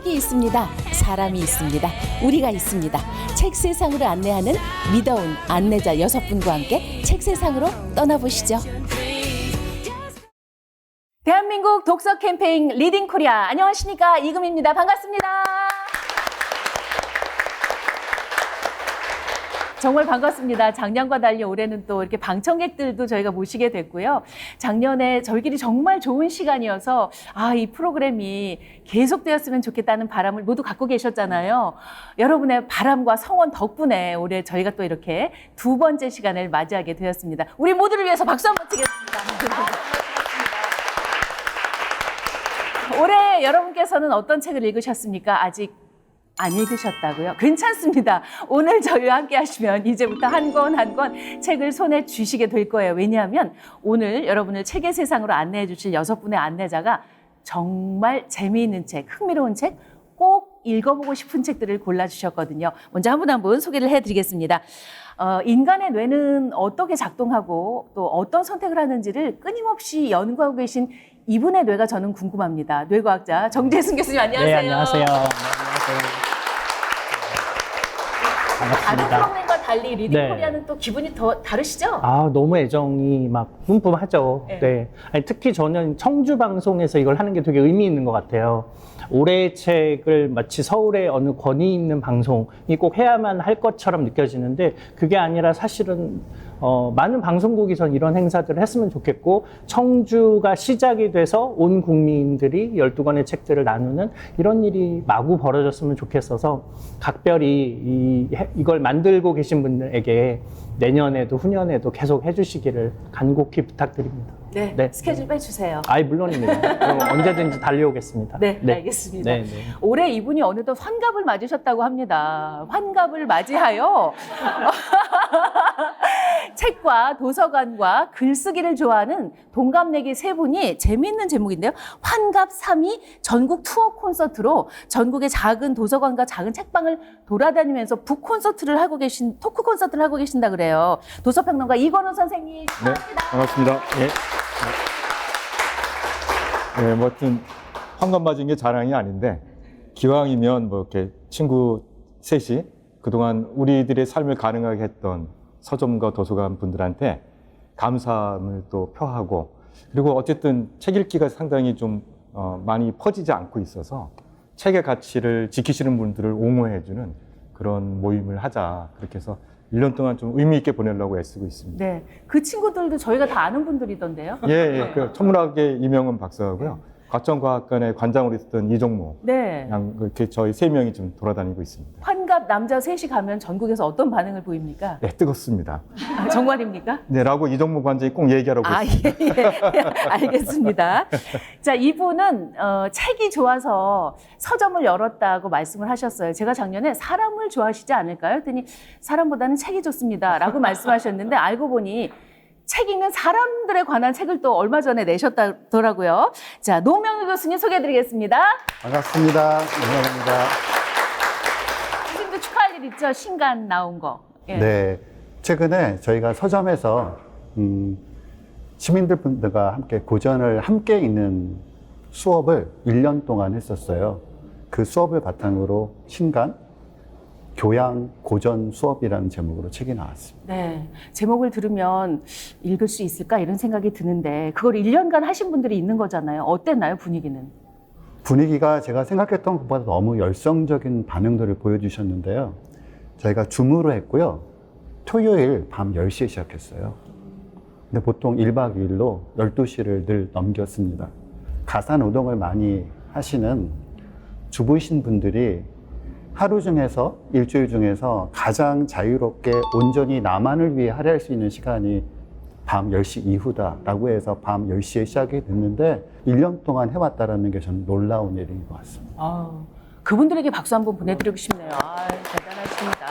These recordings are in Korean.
책이 있습니다. 사람이 있습니다. 우리가 있습니다. 책 세상으로 안내하는 믿어온 안내자 6분과 함께 책 세상으로 떠나보시죠. 대한민국 독서 캠페인 리딩 코리아. 안녕하십니까? 이금입니다. 반갑습니다. 정말 반갑습니다. 작년과 달리 올해는 또 이렇게 방청객들도 저희가 모시게 됐고요. 작년에 저희끼리 정말 좋은 시간이어서 이 프로그램이 계속되었으면 좋겠다는 바람을 모두 갖고 계셨잖아요. 여러분의 바람과 성원 덕분에 올해 저희가 또 이렇게 2번째 시간을 맞이하게 되었습니다. 우리 모두를 위해서 박수 한번 치겠습니다. 올해 여러분께서는 어떤 책을 읽으셨습니까? 아직 안 읽으셨다고요? 괜찮습니다. 오늘 저희와 함께 하시면 이제부터 한 권 한 권 책을 손에 쥐시게 될 거예요. 왜냐하면 오늘 여러분을 책의 세상으로 안내해 주실 6분의 안내자가 정말 재미있는 책, 흥미로운 책, 꼭 읽어보고 싶은 책들을 골라주셨거든요. 먼저 한 분 한 분 소개를 해드리겠습니다. 인간의 뇌는 어떻게 작동하고 또 어떤 선택을 하는지를 끊임없이 연구하고 계신 이분의 뇌가 저는 궁금합니다. 뇌과학자 정재승 교수님 안녕하세요. 네, 안녕하세요. 반갑습니다. 다른 프로그램과 달리 리딩 네. 코리아는 또 기분이 더 다르시죠? 너무 애정이 막 뿜뿜하죠. 네. 네. 아니, 특히 저는 청주 방송에서 이걸 하는 게 되게 의미 있는 것 같아요. 올해의 책을 마치 서울의 어느 권위 있는 방송이 꼭 해야만 할 것처럼 느껴지는데 그게 아니라 사실은 많은 방송국이 전 이런 행사들을 했으면 좋겠고 청주가 시작이 돼서 온 국민들이 12권의 책들을 나누는 이런 일이 마구 벌어졌으면 좋겠어서 각별히 이걸 만들고 계신 분들에게 내년에도 후년에도 계속 해주시기를 간곡히 부탁드립니다. 네, 네. 스케줄 빼주세요. 물론입니다. 그럼 언제든지 달려오겠습니다. 네, 알겠습니다. 네, 네. 올해 이분이 어느덧 환갑을 맞으셨다고 합니다. 환갑을 맞이하여 책과 도서관과 글쓰기를 좋아하는 동갑내기 3분이 재미있는 제목인데요. 환갑 3이 전국 투어 콘서트로 전국의 작은 도서관과 작은 책방을 돌아다니면서 북 콘서트를 하고 계신 토크 콘서트를 하고 계신다 그래요. 도서평론가 이건우 선생님 축하합니다. 반갑습니다. 네, 뭐 하여튼 환갑 맞은 게 자랑이 아닌데 기왕이면 뭐 이렇게 친구 셋이 그동안 우리들의 삶을 가능하게 했던 서점과 도서관 분들한테 감사함을 또 표하고 그리고 어쨌든 책 읽기가 상당히 좀 많이 퍼지지 않고 있어서 책의 가치를 지키시는 분들을 옹호해주는 그런 모임을 하자 그렇게 해서 1년 동안 좀 의미 있게 보내려고 애쓰고 있습니다. 네, 그 친구들도 저희가 다 아는 분들이던데요. 그 천문학의 이명은 박사하고요. 과천과학관의 관장으로 있었던 이종모 네. 이렇게 저희 3명이 좀 돌아다니고 있습니다. 환갑 남자 3이 가면 전국에서 어떤 반응을 보입니까? 네, 뜨겁습니다. 정말입니까? 네, 라고 이종모 관장이 꼭 얘기하라고 했습니다. 예. 알겠습니다. 자, 이분은 책이 좋아서 서점을 열었다고 말씀을 하셨어요. 제가 작년에 사람을 좋아하시지 않을까요? 했더니 사람보다는 책이 좋습니다. 라고 말씀하셨는데 알고 보니 책 읽는 사람들에 관한 책을 또 얼마 전에 내셨더라고요. 자, 노명희 교수님 소개해드리겠습니다. 반갑습니다. 감사합니다. 선생님도 축하할 일 있죠? 신간 나온 거. 예. 네, 최근에 저희가 서점에서 시민들분들과 함께 고전을 함께 읽는 수업을 1년 동안 했었어요. 그 수업을 바탕으로 신간 교양 고전 수업이라는 제목으로 책이 나왔습니다. 네, 제목을 들으면 읽을 수 있을까 이런 생각이 드는데 그걸 1년간 하신 분들이 있는 거잖아요. 어땠나요, 분위기는? 분위기가 제가 생각했던 것보다 너무 열성적인 반응들을 보여주셨는데요. 저희가 줌으로 했고요. 토요일 밤 10시에 시작했어요. 근데 보통 1박 2일로 12시를 늘 넘겼습니다. 가사노동을 많이 하시는 주부이신 분들이 하루 중에서 일주일 중에서 가장 자유롭게 온전히 나만을 위해 할애할 수 있는 시간이 밤 10시 이후다라고 해서 밤 10시에 시작이 됐는데 1년 동안 해왔다는 게 저는 놀라운 일인 것 같습니다. 그분들에게 박수 한번 보내드리고 싶네요. 대단하십니다.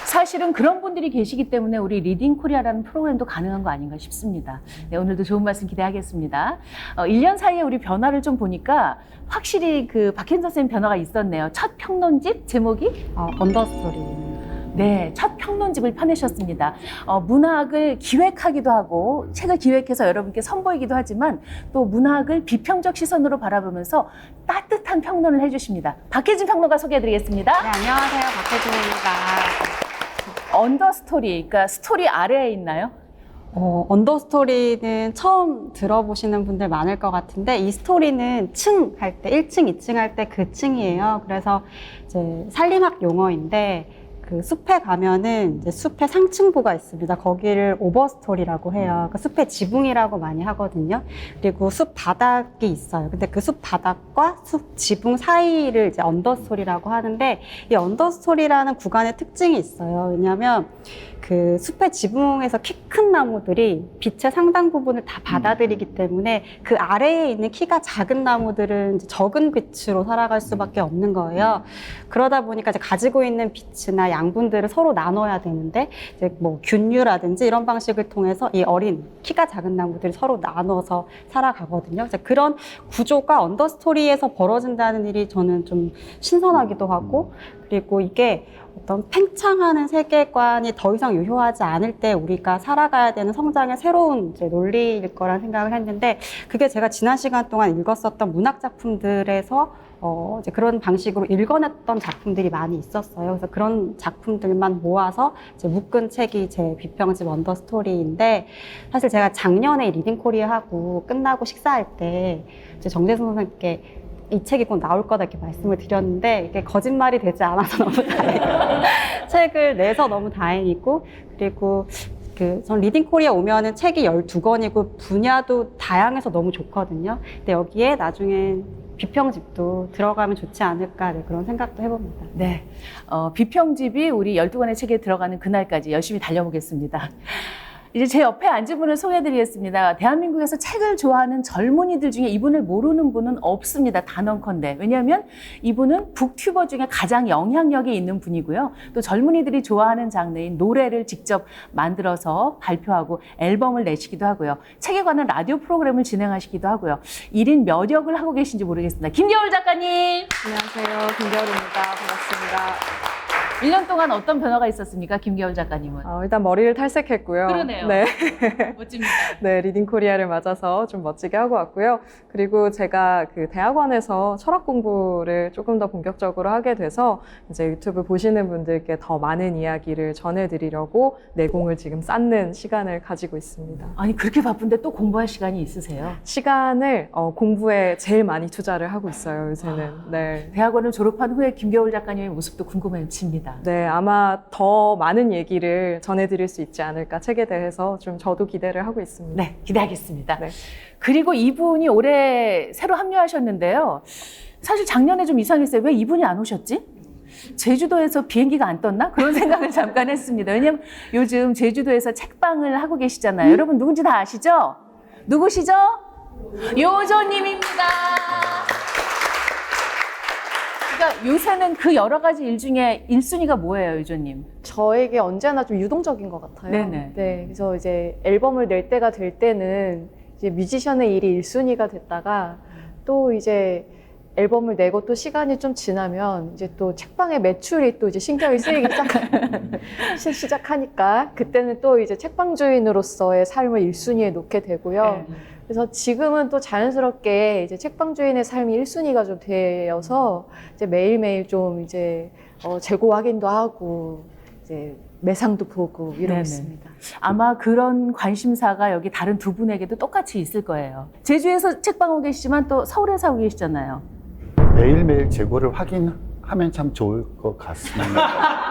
사실은 그런 분들이 계시기 때문에 우리 리딩 코리아라는 프로그램도 가능한 거 아닌가 싶습니다. 네, 오늘도 좋은 말씀 기대하겠습니다. 1년 사이에 우리 변화를 좀 보니까 확실히 그 박현 선생님 변화가 있었네요. 첫 평론집 제목이 언더스토리. 네, 첫 평론집을 펴내셨습니다. 문학을 기획하기도 하고 책을 기획해서 여러분께 선보이기도 하지만 또 문학을 비평적 시선으로 바라보면서 따뜻한 평론을 해주십니다. 박혜진 평론가 소개해드리겠습니다. 네, 안녕하세요. 박혜진입니다. 언더스토리, 그러니까 스토리 아래에 있나요? 언더스토리는 처음 들어보시는 분들 많을 것 같은데 이 스토리는 층 할 때 1층, 2층 할 때 그 층이에요. 그래서 이제 산림학 용어인데 그 숲에 가면은 이제 숲의 상층부가 있습니다. 거기를 오버스토리라고 해요. 그 숲의 지붕이라고 많이 하거든요. 그리고 숲 바닥이 있어요. 근데 그 숲 바닥과 숲 지붕 사이를 이제 언더스토리라고 하는데 이 언더스토리라는 구간의 특징이 있어요. 왜냐하면 그 숲의 지붕에서 키 큰 나무들이 빛의 상당 부분을 다 받아들이기 때문에 그 아래에 있는 키가 작은 나무들은 이제 적은 빛으로 살아갈 수밖에 없는 거예요. 그러다 보니까 이제 가지고 있는 빛이나 양분들을 서로 나눠야 되는데 이제 뭐 균류라든지 이런 방식을 통해서 이 어린 키가 작은 나무들이 서로 나눠서 살아가거든요. 이제 그런 구조가 언더스토리에서 벌어진다는 일이 저는 좀 신선하기도 하고 그리고 이게 어떤 팽창하는 세계관이 더 이상 유효하지 않을 때 우리가 살아가야 되는 성장의 새로운 이제 논리일 거란 생각을 했는데 그게 제가 지난 시간 동안 읽었었던 문학 작품들에서 이제 그런 방식으로 읽어냈던 작품들이 많이 있었어요. 그래서 그런 작품들만 모아서 이제 묶은 책이 제 비평집 언더스토리인데 사실 제가 작년에 리딩 코리아하고 끝나고 식사할 때 이제 정재승 선생님께 이 책이 꼭 나올 거다 이렇게 말씀을 드렸는데 이게 거짓말이 되지 않아서 너무 다행이고 책을 내서 너무 다행이고 그리고 전 리딩 코리아 오면은 책이 12권이고 분야도 다양해서 너무 좋거든요. 근데 여기에 나중에 비평집도 들어가면 좋지 않을까 그런 생각도 해봅니다. 네, 비평집이 우리 12권의 책에 들어가는 그날까지 열심히 달려보겠습니다. 이제 제 옆에 앉은 분을 소개해드리겠습니다. 대한민국에서 책을 좋아하는 젊은이들 중에 이분을 모르는 분은 없습니다. 단언컨대. 왜냐하면 이분은 북튜버 중에 가장 영향력이 있는 분이고요. 또 젊은이들이 좋아하는 장르인 노래를 직접 만들어서 발표하고 앨범을 내시기도 하고요. 책에 관한 라디오 프로그램을 진행하시기도 하고요. 1인 몇 역을 하고 계신지 모르겠습니다. 김겨울 작가님! 안녕하세요. 김겨울입니다. 반갑습니다. 1년 동안 어떤 변화가 있었습니까? 김겨울 작가님은. 일단 머리를 탈색했고요. 그러네요. 네. 멋집니다. 네, 리딩 코리아를 맞아서 좀 멋지게 하고 왔고요. 그리고 제가 그 대학원에서 철학 공부를 조금 더 본격적으로 하게 돼서 이제 유튜브 보시는 분들께 더 많은 이야기를 전해드리려고 내공을 지금 쌓는 시간을 가지고 있습니다. 아니 그렇게 바쁜데 또 공부할 시간이 있으세요? 시간을 공부에 제일 많이 투자를 하고 있어요, 요새는. 네. 대학원을 졸업한 후에 김겨울 작가님의 모습도 궁금해집니다. 네, 아마 더 많은 얘기를 전해드릴 수 있지 않을까 책에 대해서 좀 저도 기대를 하고 있습니다. 네, 기대하겠습니다. 네. 그리고 이분이 올해 새로 합류하셨는데요. 사실 작년에 좀 이상했어요. 왜 이분이 안 오셨지? 제주도에서 비행기가 안 떴나? 그런 생각을 잠깐 했습니다. 왜냐면 요즘 제주도에서 책방을 하고 계시잖아요. 여러분 누군지 다 아시죠? 누구시죠? 요조님입니다. 그러니까 요새는 그 여러 가지 일 중에 1순위가 뭐예요, 요조님? 저에게 언제나 좀 유동적인 것 같아요. 네네. 네, 그래서 이제 앨범을 낼 때가 될 때는 이제 뮤지션의 일이 1순위가 됐다가 또 이제 앨범을 내고 또 시간이 좀 지나면 이제 또 책방의 매출이 또 이제 신경이 쓰이기 시작하니까 그때는 또 이제 책방 주인으로서의 삶을 1순위에 놓게 되고요. 네. 그래서 지금은 또 자연스럽게 이제 책방 주인의 삶이 1순위가 좀 되어서 이제 매일매일 좀 이제 재고 확인도 하고 이제 매상도 보고 이러고 네네. 있습니다. 아마 그런 관심사가 여기 다른 두 분에게도 똑같이 있을 거예요. 제주에서 책방하고 계시지만 또 서울에 살고 계시잖아요. 매일매일 재고를 확인하면 참 좋을 것 같습니다.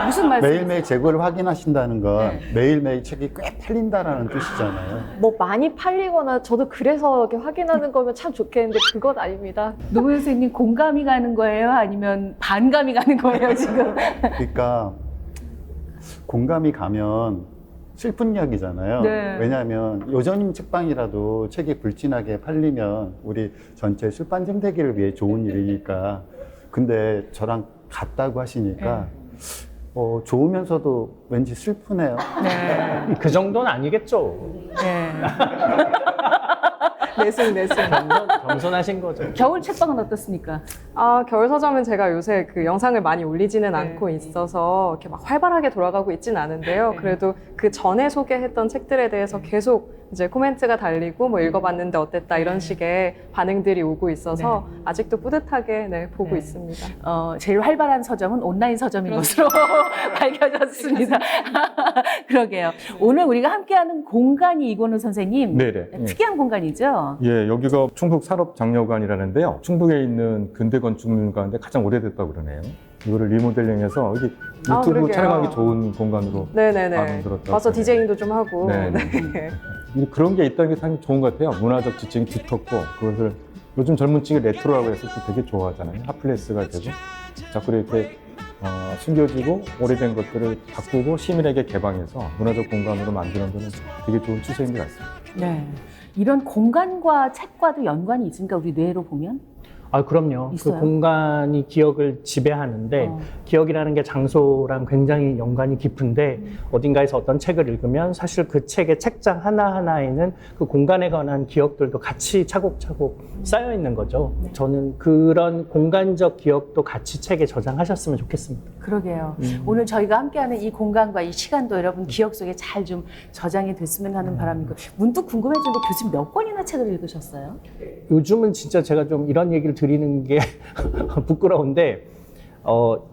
무슨 말씀이세요? 매일매일 재고를 확인하신다는 건 네. 매일매일 책이 꽤 팔린다라는 뜻이잖아요. 뭐 많이 팔리거나 저도 그래서 이렇게 확인하는 거면 참 좋겠는데 그건 아닙니다. 노 선생님 공감이 가는 거예요? 아니면 반감이 가는 거예요, 지금? 그러니까 공감이 가면 슬픈 이야기잖아요. 네. 왜냐하면 요전님 책방이라도 책이 불진하게 팔리면 우리 전체 출판 생태계를 위해 좋은 일이니까. 근데 저랑 같다고 하시니까 좋으면서도 왠지 슬프네요. 네. 그 정도는 아니겠죠. 네. 내숭. 겸손하신 거죠. 겨울 책방은 어떻습니까? 겨울 서점은 제가 요새 그 영상을 많이 올리지는 않고 있어서 이렇게 막 활발하게 돌아가고 있진 않은데요. 그래도 그 전에 소개했던 책들에 대해서 계속 이제 코멘트가 달리고 뭐 읽어봤는데 어땠다 이런 식의 반응들이 오고 있어서 아직도 뿌듯하게 보고 있습니다. 제일 활발한 서점은 온라인 서점인 것으로 밝혀졌습니다. 그러게요. 오늘 우리가 함께하는 공간이 이건우 선생님 네네. 특이한 공간이죠. 예, 여기가 충북 산업장려관이라는데요. 충북에 있는 근대 건축물 가운데 가장 오래됐다고 그러네요. 이거를 리모델링해서 여기 유튜브 그러게요. 촬영하기 좋은 공간으로 네네네. 만들었다고 와서 그러네요. 디제잉도 좀 하고. 네. 그런 게 있다는 게 참 좋은 것 같아요. 문화적 지층이 두텁고 그것을 요즘 젊은 층이 레트로라고 해서 또 되게 좋아하잖아요. 핫플레이스가 되고 자꾸 이렇게 숨겨지고 오래된 것들을 바꾸고 시민에게 개방해서 문화적 공간으로 만드는 데는 되게 좋은 추세인 것 같습니다. 네. 이런 공간과 책과도 연관이 있습니까? 우리 뇌로 보면? 그럼요. 있어요? 그 공간이 기억을 지배하는데 기억이라는 게 장소랑 굉장히 연관이 깊은데 어딘가에서 어떤 책을 읽으면 사실 그 책의 책장 하나하나에는 그 공간에 관한 기억들도 같이 차곡차곡 쌓여 있는 거죠. 저는 그런 공간적 기억도 같이 책에 저장하셨으면 좋겠습니다. 그러게요. 오늘 저희가 함께하는 이 공간과 이 시간도 여러분 기억 속에 잘 좀 저장이 됐으면 하는 바람이고 문득 궁금해지는데 교수님 몇 권이나 책을 읽으셨어요? 요즘은 진짜 제가 좀 이런 얘기를 드리는 게 부끄러운데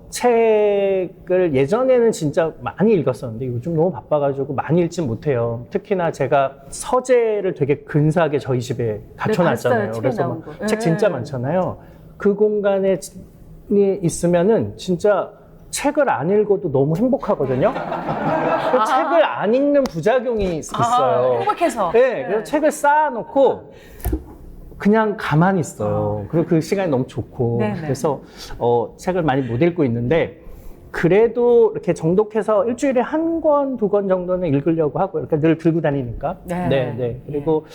책을 예전에는 진짜 많이 읽었었는데 요즘 너무 바빠가지고 많이 읽지 못해요. 특히나 제가 서재를 되게 근사하게 저희 집에 갖춰놨잖아요. 봤어요, 그래서 나온 막 거. 책 진짜 많잖아요. 그 공간에 있으면은 진짜 책을 안 읽어도 너무 행복하거든요. 그 책을 안 읽는 부작용이 있어요. 행복해서. 네, 그래서 책을 쌓아놓고 그냥 가만히 있어요. 그리고 그 시간이 너무 좋고. 네네. 그래서 책을 많이 못 읽고 있는데 그래도 이렇게 정독해서 일주일에 한 권, 두 권 정도는 읽으려고 하고 이렇게 늘 들고 다니니까. 네. 그리고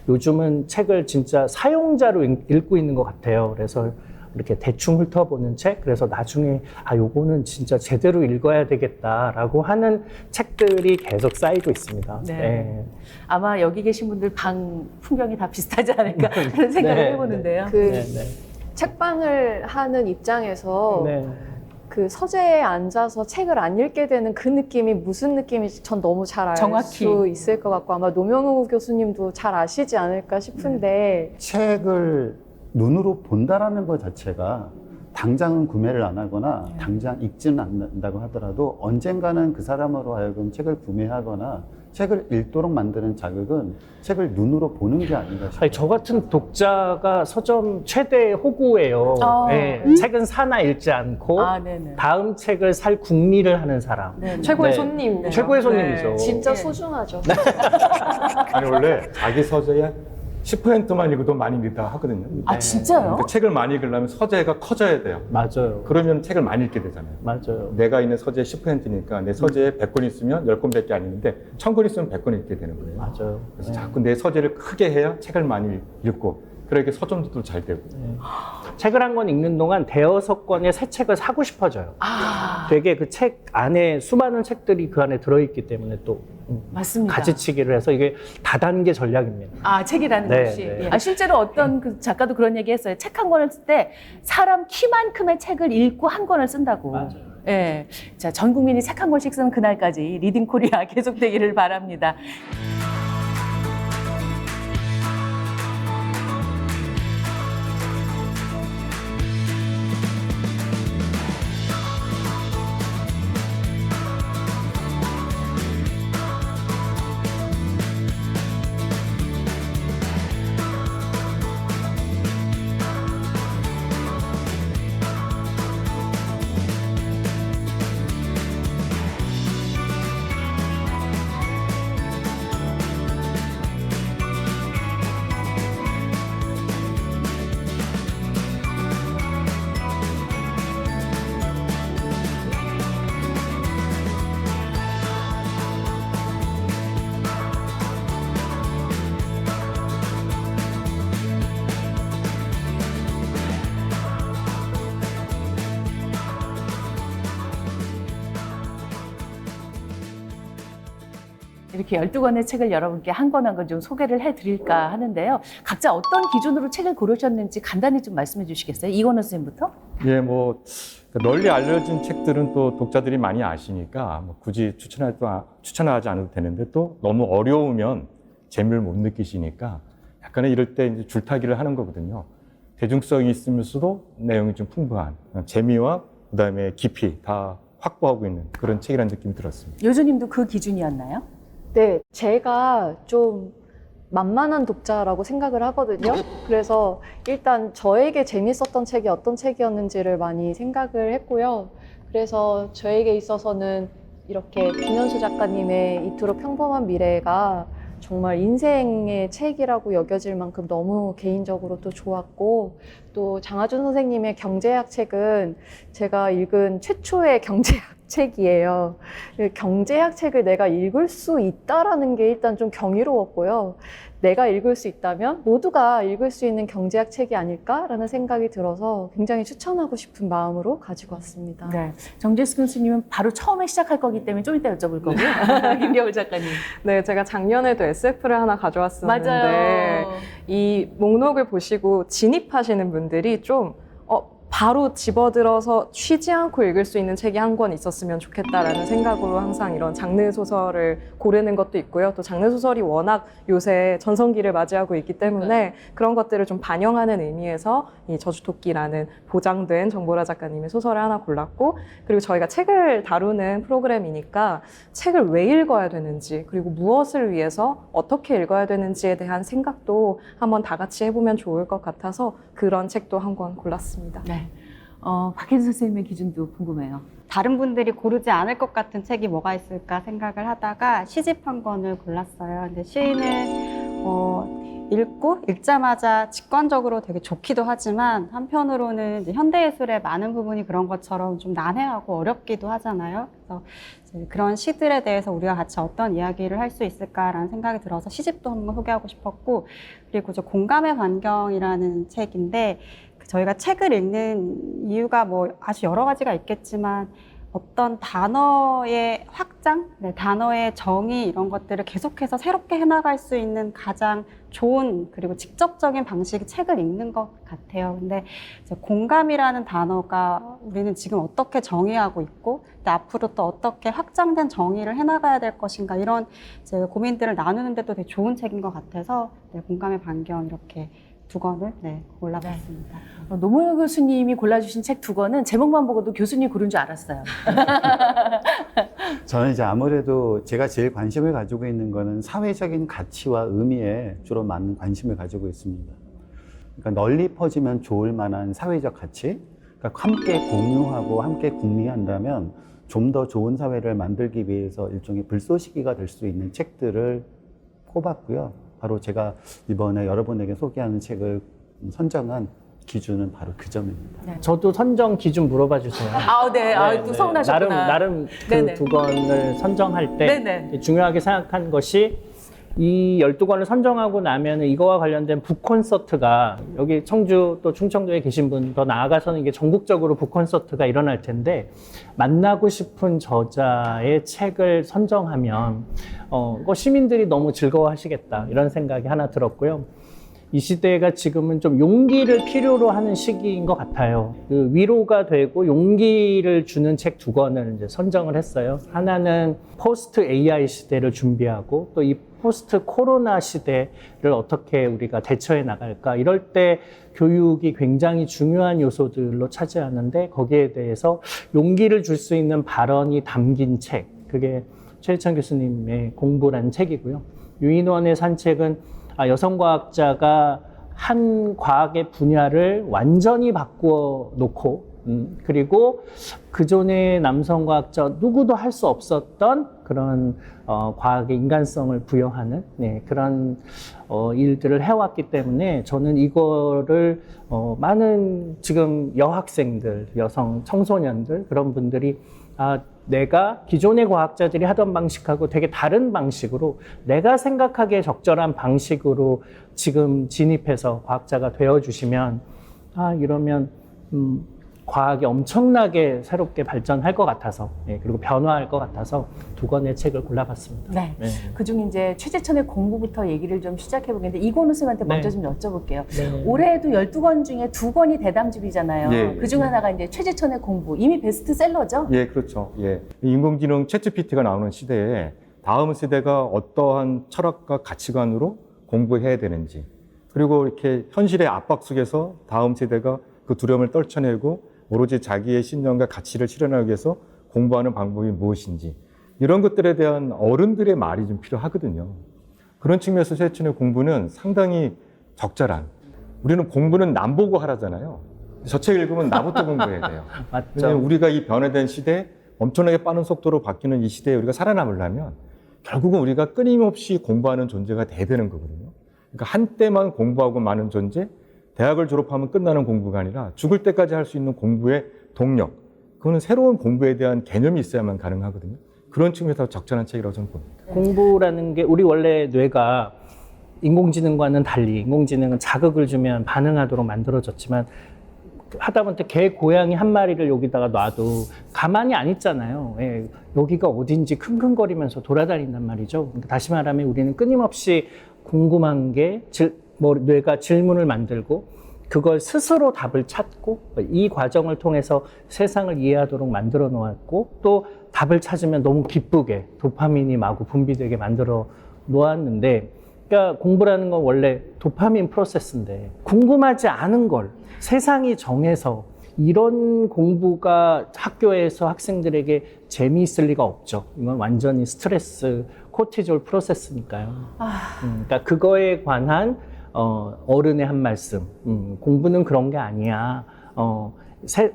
요즘은 책을 진짜 사용자로 읽고 있는 것 같아요. 그래서 이렇게 대충 훑어보는 책, 그래서 나중에 요거는 진짜 제대로 읽어야 되겠다라고 하는 책들이 계속 쌓이고 있습니다. 네. 아마 여기 계신 분들 방 풍경이 다 비슷하지 않을까 그런 생각을 네, 해보는데요. 책방을 하는 입장에서 네. 그 서재에 앉아서 책을 안 읽게 되는 그 느낌이 무슨 느낌인지 전 너무 잘 알 정확히. 수 있을 것 같고 아마 노명우 교수님도 잘 아시지 않을까 싶은데 책을 눈으로 본다라는 것 자체가 당장은 구매를 안 하거나 당장 읽지는 않는다고 하더라도 언젠가는 그 사람으로 하여금 책을 구매하거나 책을 읽도록 만드는 자극은 책을 눈으로 보는 게 아닌가 싶어요. 저 같은 독자가 서점 최대 호구예요. 네, 책은 사나 읽지 않고 네네. 다음 책을 살 궁리를 하는 사람. 최고의 네. 손님. 최고의 손님이죠. 진짜 소중하죠. 아니 원래 자기 서재에 10%만 읽어도 많이 읽다 하거든요. 진짜요? 그러니까 책을 많이 읽으려면 서재가 커져야 돼요. 맞아요. 그러면 책을 많이 읽게 되잖아요. 맞아요. 내가 있는 서재의 10%니까 내 서재에 100권 있으면 10권밖에 안 읽는데 1000권 있으면 100권 읽게 되는 거예요. 맞아요. 그래서 자꾸 내 서재를 크게 해야 책을 많이 읽고 그러니까 서점도 잘 되고. 책을 한 권 읽는 동안 대여섯 권의 새 책을 사고 싶어져요. 되게 그 책 안에 수많은 책들이 그 안에 들어있기 때문에 또 맞습니다. 가지치기를 해서 이게 다단계 전략입니다. 책이라는 네, 것이. 네. 실제로 어떤 그 작가도 그런 얘기 했어요. 책 한 권을 쓸 때 사람 키만큼의 책을 읽고 한 권을 쓴다고. 맞아요. 예. 자, 전 국민이 책 한 권씩 쓰는 그날까지 리딩 코리아 계속되기를 바랍니다. 이렇게 12권의 책을 여러분께 한 권 한 권 좀 소개를 해드릴까 하는데요. 각자 어떤 기준으로 책을 고르셨는지 간단히 좀 말씀해 주시겠어요? 이건우 선생님부터? 예, 뭐 널리 알려진 책들은 또 독자들이 많이 아시니까 뭐 굳이 추천하지 않아도 되는데 또 너무 어려우면 재미를 못 느끼시니까 약간의 이럴 때 이제 줄타기를 하는 거거든요. 대중성이 있으면서도 내용이 좀 풍부한 재미와 그다음에 깊이 다 확보하고 있는 그런 책이라는 느낌이 들었습니다. 요조님도 그 기준이었나요? 네, 제가 좀 만만한 독자라고 생각을 하거든요. 그래서 일단 저에게 재밌었던 책이 어떤 책이었는지를 많이 생각을 했고요. 그래서 저에게 있어서는 이렇게 김현수 작가님의 이토록 평범한 미래가 정말 인생의 책이라고 여겨질 만큼 너무 개인적으로 또 좋았고, 또 장하준 선생님의 경제학 책은 제가 읽은 최초의 경제학 책이에요. 경제학 책을 내가 읽을 수 있다라는 게 일단 좀 경이로웠고요. 내가 읽을 수 있다면 모두가 읽을 수 있는 경제학 책이 아닐까라는 생각이 들어서 굉장히 추천하고 싶은 마음으로 가지고 왔습니다. 네. 정재수 교수님은 바로 처음에 시작할 거기 때문에 좀 이따 여쭤볼 거고요. 김겨울 작가님. 네, 제가 작년에도 SF를 하나 가져왔었는데 맞아요. 이 목록을 보시고 진입하시는 분들이 좀 바로 집어들어서 쉬지 않고 읽을 수 있는 책이 한 권 있었으면 좋겠다라는 생각으로 항상 이런 장르 소설을 고르는 것도 있고요. 또 장르 소설이 워낙 요새 전성기를 맞이하고 있기 때문에 그런 것들을 좀 반영하는 의미에서 이 저주토끼라는 보장된 정보라 작가님의 소설을 하나 골랐고, 그리고 저희가 책을 다루는 프로그램이니까 책을 왜 읽어야 되는지, 그리고 무엇을 위해서 어떻게 읽어야 되는지에 대한 생각도 한번 다 같이 해보면 좋을 것 같아서 그런 책도 한 권 골랐습니다. 네. 박혜진 선생님의 기준도 궁금해요. 다른 분들이 고르지 않을 것 같은 책이 뭐가 있을까 생각을 하다가 시집 한 권을 골랐어요. 근데 시인은 읽자마자 직관적으로 되게 좋기도 하지만 한편으로는 이제 현대예술의 많은 부분이 그런 것처럼 좀 난해하고 어렵기도 하잖아요. 그래서 이제 그런 시들에 대해서 우리가 같이 어떤 이야기를 할 수 있을까라는 생각이 들어서 시집도 한번 소개하고 싶었고, 그리고 저 공감의 반경이라는 책인데, 저희가 책을 읽는 이유가 뭐 아주 여러 가지가 있겠지만 어떤 단어의 확장, 단어의 정의 이런 것들을 계속해서 새롭게 해나갈 수 있는 가장 좋은 그리고 직접적인 방식이 책을 읽는 것 같아요. 근데 이제 공감이라는 단어가 우리는 지금 어떻게 정의하고 있고 앞으로 또 어떻게 확장된 정의를 해나가야 될 것인가, 이런 이제 고민들을 나누는 데도 되게 좋은 책인 것 같아서 공감의 반경 이렇게 두 권을 골라봤습니다. 노무현 교수님이 골라주신 책 2권은 제목만 보고도 교수님 고른 줄 알았어요. 저는 이제 아무래도 제가 제일 관심을 가지고 있는 거는 사회적인 가치와 의미에 주로 많은 관심을 가지고 있습니다. 그러니까 널리 퍼지면 좋을 만한 사회적 가치, 그러니까 함께 공유하고 함께 궁리한다면 좀 더 좋은 사회를 만들기 위해서 일종의 불쏘시개가 될 수 있는 책들을 꼽았고요. 바로 제가 이번에 여러분에게 소개하는 책을 선정한 기준은 바로 그 점입니다. 저도 선정 기준 물어봐 주세요. 네. 또 서운하셨구나. 나름 네네. 그 2권을 선정할 때 네네. 중요하게 생각한 것이, 이 12권을 선정하고 나면 이거와 관련된 북콘서트가, 여기 청주 또 충청도에 계신 분 더 나아가서는 이게 전국적으로 북콘서트가 일어날 텐데, 만나고 싶은 저자의 책을 선정하면 시민들이 너무 즐거워하시겠다, 이런 생각이 하나 들었고요. 이 시대가 지금은 좀 용기를 필요로 하는 시기인 것 같아요. 그 위로가 되고 용기를 주는 책 2권을 이제 선정을 했어요. 하나는 포스트 AI 시대를 준비하고, 또 이 포스트 코로나 시대를 어떻게 우리가 대처해 나갈까, 이럴 때 교육이 굉장히 중요한 요소들로 차지하는데, 거기에 대해서 용기를 줄 수 있는 발언이 담긴 책, 그게 최희찬 교수님의 공부라는 책이고요. 유인원의 산책은 여성과학자가 한 과학의 분야를 완전히 바꾸어 놓고, 그리고 그전에 남성과학자 누구도 할 수 없었던 그런 과학의 인간성을 부여하는 그런 일들을 해왔기 때문에, 저는 이거를 많은 지금 여학생들, 여성 청소년들, 그런 분들이 내가 기존의 과학자들이 하던 방식하고 되게 다른 방식으로, 내가 생각하기에 적절한 방식으로 지금 진입해서 과학자가 되어주시면, 이러면 과학이 엄청나게 새롭게 발전할 것 같아서, 예, 그리고 변화할 것 같아서 두 권의 책을 골라봤습니다. 네. 네. 그중 이제 최재천의 공부부터 얘기를 좀 시작해 보겠는데 이건우 쌤한테 먼저 네. 좀 여쭤볼게요. 네. 올해도 12권 중에 2권이 대담집이잖아요. 예, 그중 예. 하나가 이제 최재천의 공부. 이미 베스트셀러죠? 예, 그렇죠. 예. 인공지능 챗GPT가 나오는 시대에 다음 세대가 어떠한 철학과 가치관으로 공부해야 되는지, 그리고 이렇게 현실의 압박 속에서 다음 세대가 그 두려움을 떨쳐내고 오로지 자기의 신념과 가치를 실현하기 위해서 공부하는 방법이 무엇인지, 이런 것들에 대한 어른들의 말이 좀 필요하거든요. 그런 측면에서 최재천의 공부는 상당히 적절한, 우리는 공부는 남 보고 하라잖아요. 저 책 읽으면 나부터 공부해야 돼요. 맞죠? 왜냐하면 우리가 이 변화된 시대에 엄청나게 빠른 속도로 바뀌는 이 시대에 우리가 살아남으려면 결국은 우리가 끊임없이 공부하는 존재가 돼야 되는 거거든요. 그러니까 한때만 공부하고 마는 존재, 대학을 졸업하면 끝나는 공부가 아니라 죽을 때까지 할 수 있는 공부의 동력, 그거는 새로운 공부에 대한 개념이 있어야만 가능하거든요. 그런 측면에서 적절한 책이라고 저는 봅니다. 공부라는 게 우리 원래 뇌가 인공지능과는 달리 인공지능은 자극을 주면 반응하도록 만들어졌지만 하다못해 개, 고양이 한 마리를 여기다가 놔도 가만히 안 있잖아요. 예, 여기가 어딘지 킁킁거리면서 돌아다닌단 말이죠. 그러니까 다시 말하면 우리는 끊임없이 궁금한 게 뇌가 질문을 만들고 그걸 스스로 답을 찾고 이 과정을 통해서 세상을 이해하도록 만들어 놓았고 또 답을 찾으면 너무 기쁘게 도파민이 마구 분비되게 만들어 놓았는데, 그러니까 공부라는 건 원래 도파민 프로세스인데 궁금하지 않은 걸 세상이 정해서 이런 공부가 학교에서 학생들에게 재미있을 리가 없죠. 이건 완전히 스트레스, 코티졸 프로세스니까요. 그러니까 그거에 관한 어른의 한 말씀. 공부는 그런 게 아니야.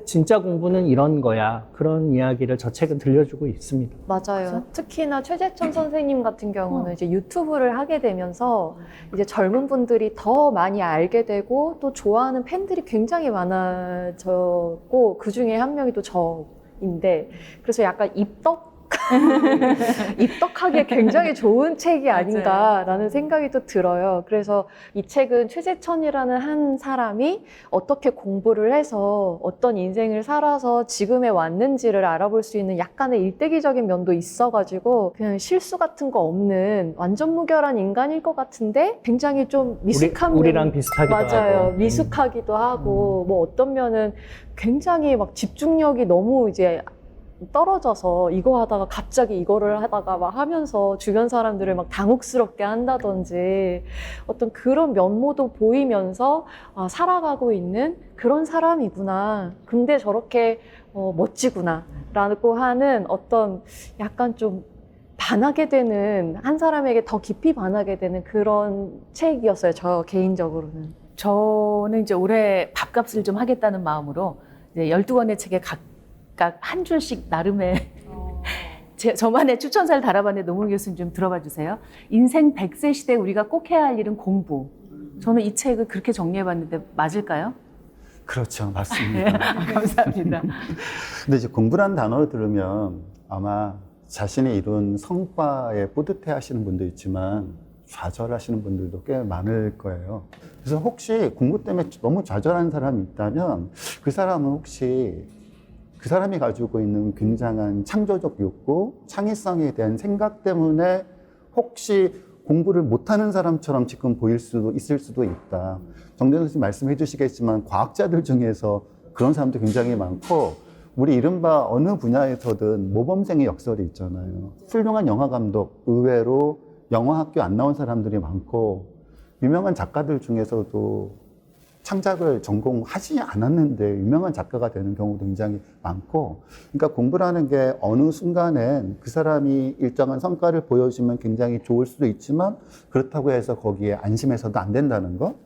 진짜 공부는 이런 거야. 그런 이야기를 저 책은 들려주고 있습니다. 맞아요. 특히나 최재천 선생님 같은 경우는 이제 유튜브를 하게 되면서 이제 젊은 분들이 더 많이 알게 되고 또 좋아하는 팬들이 굉장히 많아졌고 그 중에 한 명이 또 저인데, 그래서 약간 입덕하기에 굉장히 좋은 책이 아닌가라는 생각이 또 들어요. 그래서 이 책은 최재천이라는 한 사람이 어떻게 공부를 해서 어떤 인생을 살아서 지금에 왔는지를 알아볼 수 있는 약간의 일대기적인 면도 있어가지고 그냥 실수 같은 거 없는 완전 무결한 인간일 것 같은데 굉장히 좀 미숙한 우리랑 비슷하기도 맞아요. 하고. 미숙하기도 하고 뭐 어떤 면은 굉장히 막 집중력이 너무 이제 떨어져서 이거 하다가 갑자기 이거를 하다가 막 하면서 주변 사람들을 막 당혹스럽게 한다든지 어떤 그런 면모도 보이면서 살아가고 있는 그런 사람이구나. 근데 저렇게 멋지구나 라고 하는 어떤 약간 좀 반하게 되는, 한 사람에게 더 깊이 반하게 되는 그런 책이었어요. 저 개인적으로는. 저는 이제 올해 밥값을 좀 하겠다는 마음으로 이제 12권의 책에 각각 한 줄씩 나름의 저만의 추천사를 달아봤는데 노무현 교수님 좀 들어봐 주세요. 인생 100세 시대에 우리가 꼭 해야 할 일은 공부. 저는 이 책을 그렇게 정리해봤는데 맞을까요? 그렇죠. 맞습니다. 감사합니다. 근데 이제 공부라는 단어를 들으면 아마 자신이 이룬 성과에 뿌듯해 하시는 분도 있지만 좌절하시는 분들도 꽤 많을 거예요. 그래서 혹시 공부 때문에 너무 좌절하는 사람이 있다면 그 사람은 혹시 그 사람이 가지고 있는 굉장한 창조적 욕구, 창의성에 대한 생각 때문에 혹시 공부를 못하는 사람처럼 지금 보일 수도 있을 수도 있다. 정대선 선생님 말씀해 주시겠지만 과학자들 중에서 그런 사람도 굉장히 많고 우리 이른바 어느 분야에서든 모범생의 역설이 있잖아요. 훌륭한 영화 감독, 의외로 영화학교 안 나온 사람들이 많고 유명한 작가들 중에서도 창작을 전공하지 않았는데 유명한 작가가 되는 경우도 굉장히 많고, 그러니까 공부라는 게 어느 순간엔 그 사람이 일정한 성과를 보여주면 굉장히 좋을 수도 있지만 그렇다고 해서 거기에 안심해서도 안 된다는 거,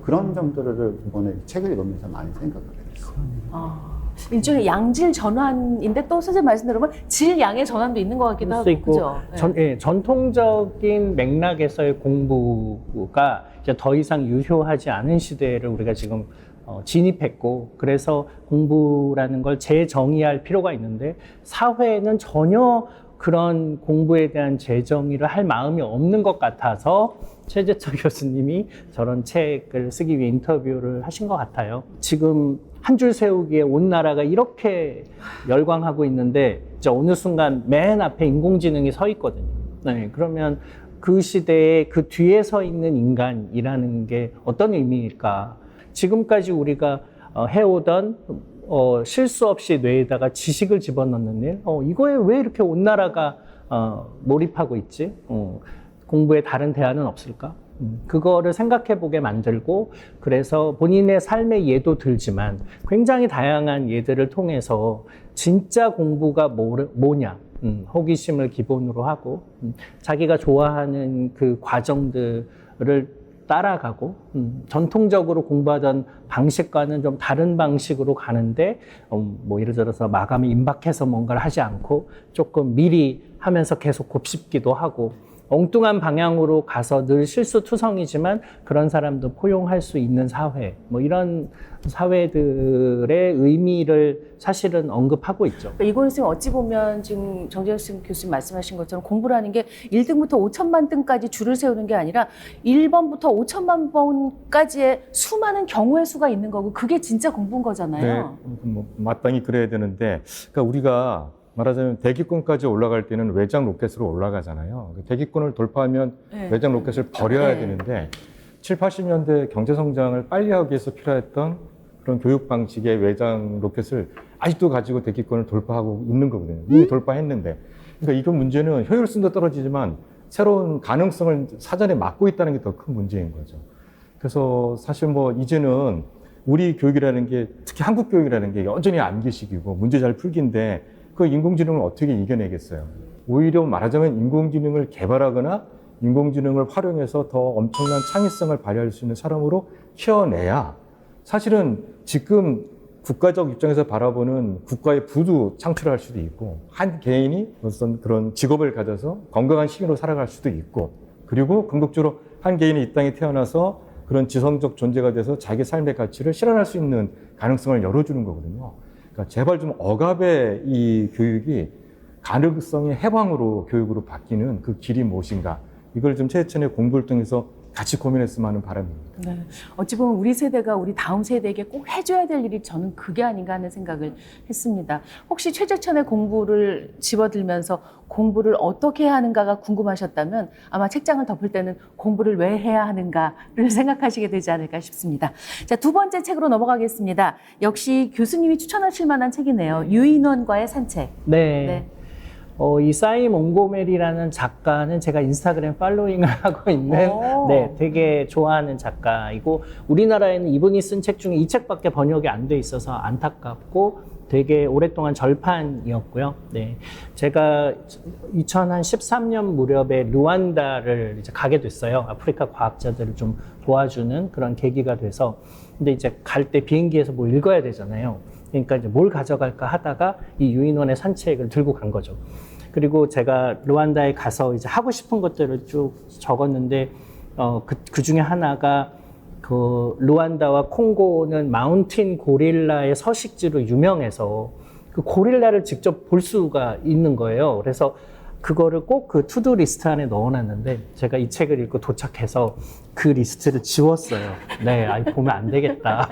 그런 점들을 이번에 책을 읽으면서 많이 생각을 했어요. 일종의 양질 전환인데 또 선생님 말씀 들으면 질 양의 전환도 있는 것 같기도 하고, 그죠? 전통적인 맥락에서의 공부가 이제 더 이상 유효하지 않은 시대를 우리가 지금 진입했고, 그래서 공부라는 걸 재정의할 필요가 있는데 사회에는 전혀 그런 공부에 대한 재정의를 할 마음이 없는 것 같아서 최재천 교수님이 저런 책을 쓰기 위해 인터뷰를 하신 것 같아요. 지금 한 줄 세우기에 온 나라가 이렇게 열광하고 있는데 이제 어느 순간 맨 앞에 인공지능이 서 있거든요. 네, 그러면 그 시대에 그 뒤에 서 있는 인간이라는 게 어떤 의미일까? 지금까지 우리가 해오던 실수 없이 뇌에다가 지식을 집어넣는 일, 이거에 왜 이렇게 온 나라가 몰입하고 있지? 공부에 다른 대안은 없을까? 그거를 생각해 보게 만들고, 그래서 본인의 삶의 예도 들지만 굉장히 다양한 예들을 통해서 진짜 공부가 뭐냐, 호기심을 기본으로 하고, 자기가 좋아하는 그 과정들을 따라가고, 전통적으로 공부하던 방식과는 좀 다른 방식으로 가는데, 뭐 예를 들어서 마감에 임박해서 뭔가를 하지 않고 조금 미리 하면서 계속 곱씹기도 하고, 엉뚱한 방향으로 가서 늘 실수투성이지만 그런 사람도 포용할 수 있는 사회, 뭐 이런 사회들의 의미를 사실은 언급하고 있죠. 그러니까 이건 선생님 어찌 보면 지금 정재수 교수님 말씀하신 것처럼 공부라는 게 1등부터 5천만 등까지 줄을 세우는 게 아니라 1번부터 5천만 번까지의 수많은 경우의 수가 있는 거고, 그게 진짜 공부인 거잖아요. 네, 뭐 마땅히 그래야 되는데, 그러니까 우리가 말하자면 대기권까지 올라갈 때는 외장 로켓으로 올라가잖아요. 대기권을 돌파하면 네. 외장 로켓을 버려야 네. 되는데 7, 80년대 경제 성장을 빨리 하기 위해서 필요했던 그런 교육 방식의 외장 로켓을 아직도 가지고 대기권을 돌파하고 있는 거거든요. 이미 돌파했는데. 그러니까 이거 문제는 효율성도 떨어지지만 새로운 가능성을 사전에 막고 있다는 게 더 큰 문제인 거죠. 그래서 사실 뭐 이제는 우리 교육이라는 게, 특히 한국 교육이라는 게 여전히 암기식이고 문제 잘 풀기인데, 그 인공지능을 어떻게 이겨내겠어요? 오히려 말하자면 인공지능을 개발하거나 인공지능을 활용해서 더 엄청난 창의성을 발휘할 수 있는 사람으로 키워내야 사실은 지금 국가적 입장에서 바라보는 국가의 부도 창출할 수도 있고, 한 개인이 어떤 그런 직업을 가져서 건강한 시민으로 살아갈 수도 있고, 그리고 궁극적으로 한 개인이 이 땅에 태어나서 그런 지성적 존재가 돼서 자기 삶의 가치를 실현할 수 있는 가능성을 열어주는 거거든요. 그러니까 제발 좀 억압의 이 교육이 가능성의 해방으로 교육으로 바뀌는 그 길이 무엇인가, 이걸 좀 최천의 공부를 통해서 같이 고민했으면 하는 바람입니다. 네. 어찌 보면 우리 세대가 우리 다음 세대에게 꼭 해줘야 될 일이 저는 그게 아닌가 하는 생각을 했습니다. 혹시 최재천의 공부를 집어들면서 공부를 어떻게 해야 하는가가 궁금하셨다면 아마 책장을 덮을 때는 공부를 왜 해야 하는가를 생각하시게 되지 않을까 싶습니다. 자, 두 번째 책으로 넘어가겠습니다. 역시 교수님이 추천하실 만한 책이네요. 유인원과의 산책. 네. 이 사이 몽고메리라는 작가는 제가 인스타그램 팔로잉을 하고 있는, 네, 되게 좋아하는 작가이고, 우리나라에는 이분이 쓴 책 중에 이 책밖에 번역이 안 돼 있어서 안타깝고 되게 오랫동안 절판이었고요. 네, 제가 2013년 무렵에 루안다를 이제 가게 됐어요. 아프리카 과학자들을 좀 도와주는 그런 계기가 돼서. 근데 이제 갈 때 비행기에서 뭐 읽어야 되잖아요. 그러니까 이제 뭘 가져갈까 하다가 이 유인원의 산책을 들고 간 거죠. 그리고 제가 루안다에 가서 이제 하고 싶은 것들을 쭉 적었는데, 그 중에 하나가 그 루안다와 콩고는 마운틴 고릴라의 서식지로 유명해서 그 고릴라를 직접 볼 수가 있는 거예요. 그래서 그거를 꼭 그 투두 리스트 안에 넣어놨는데, 제가 이 책을 읽고 도착해서 그 리스트를 지웠어요. 네, 보면 안 되겠다.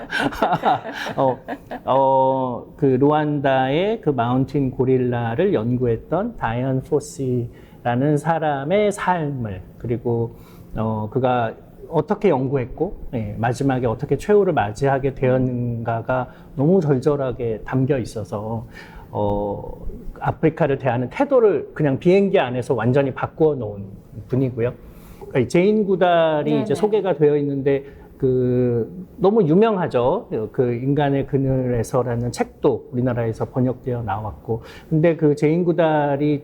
그 루안다의 그 마운틴 고릴라를 연구했던 다이언 포시라는 사람의 삶을, 그리고 그가 어떻게 연구했고, 마지막에 어떻게 최후를 맞이하게 되었는가가 너무 절절하게 담겨 있어서 아프리카를 대하는 태도를 그냥 비행기 안에서 완전히 바꾸어 놓은 분이고요. 제인 구달이 이제 소개가 되어 있는데, 너무 유명하죠. 그 인간의 그늘에서라는 책도 우리나라에서 번역되어 나왔고, 근데 그 제인 구달이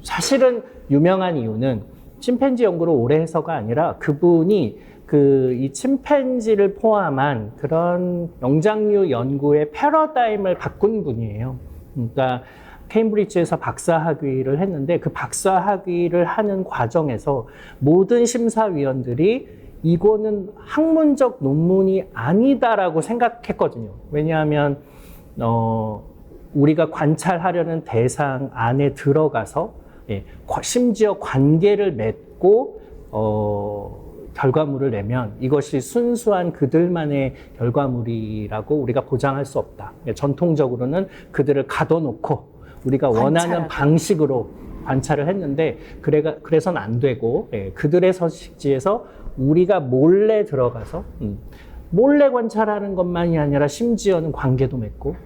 사실은 유명한 이유는 침팬지 연구를 오래 해서가 아니라, 그분이 이 침팬지를 포함한 그런 영장류 연구의 패러다임을 바꾼 분이에요. 그러니까 케임브리지에서 박사학위를 했는데, 그 박사학위를 하는 과정에서 모든 심사위원들이 이거는 학문적 논문이 아니다라고 생각했거든요. 왜냐하면 우리가 관찰하려는 대상 안에 들어가서 심지어 관계를 맺고 결과물을 내면 이것이 순수한 그들만의 결과물이라고 우리가 보장할 수 없다. 전통적으로는 그들을 가둬놓고 우리가 원하는 관찰하고. 방식으로 관찰을 했는데 그래서는 안 되고 그들의 서식지에서 우리가 몰래 들어가서 몰래 관찰하는 것만이 아니라 심지어는 관계도 맺고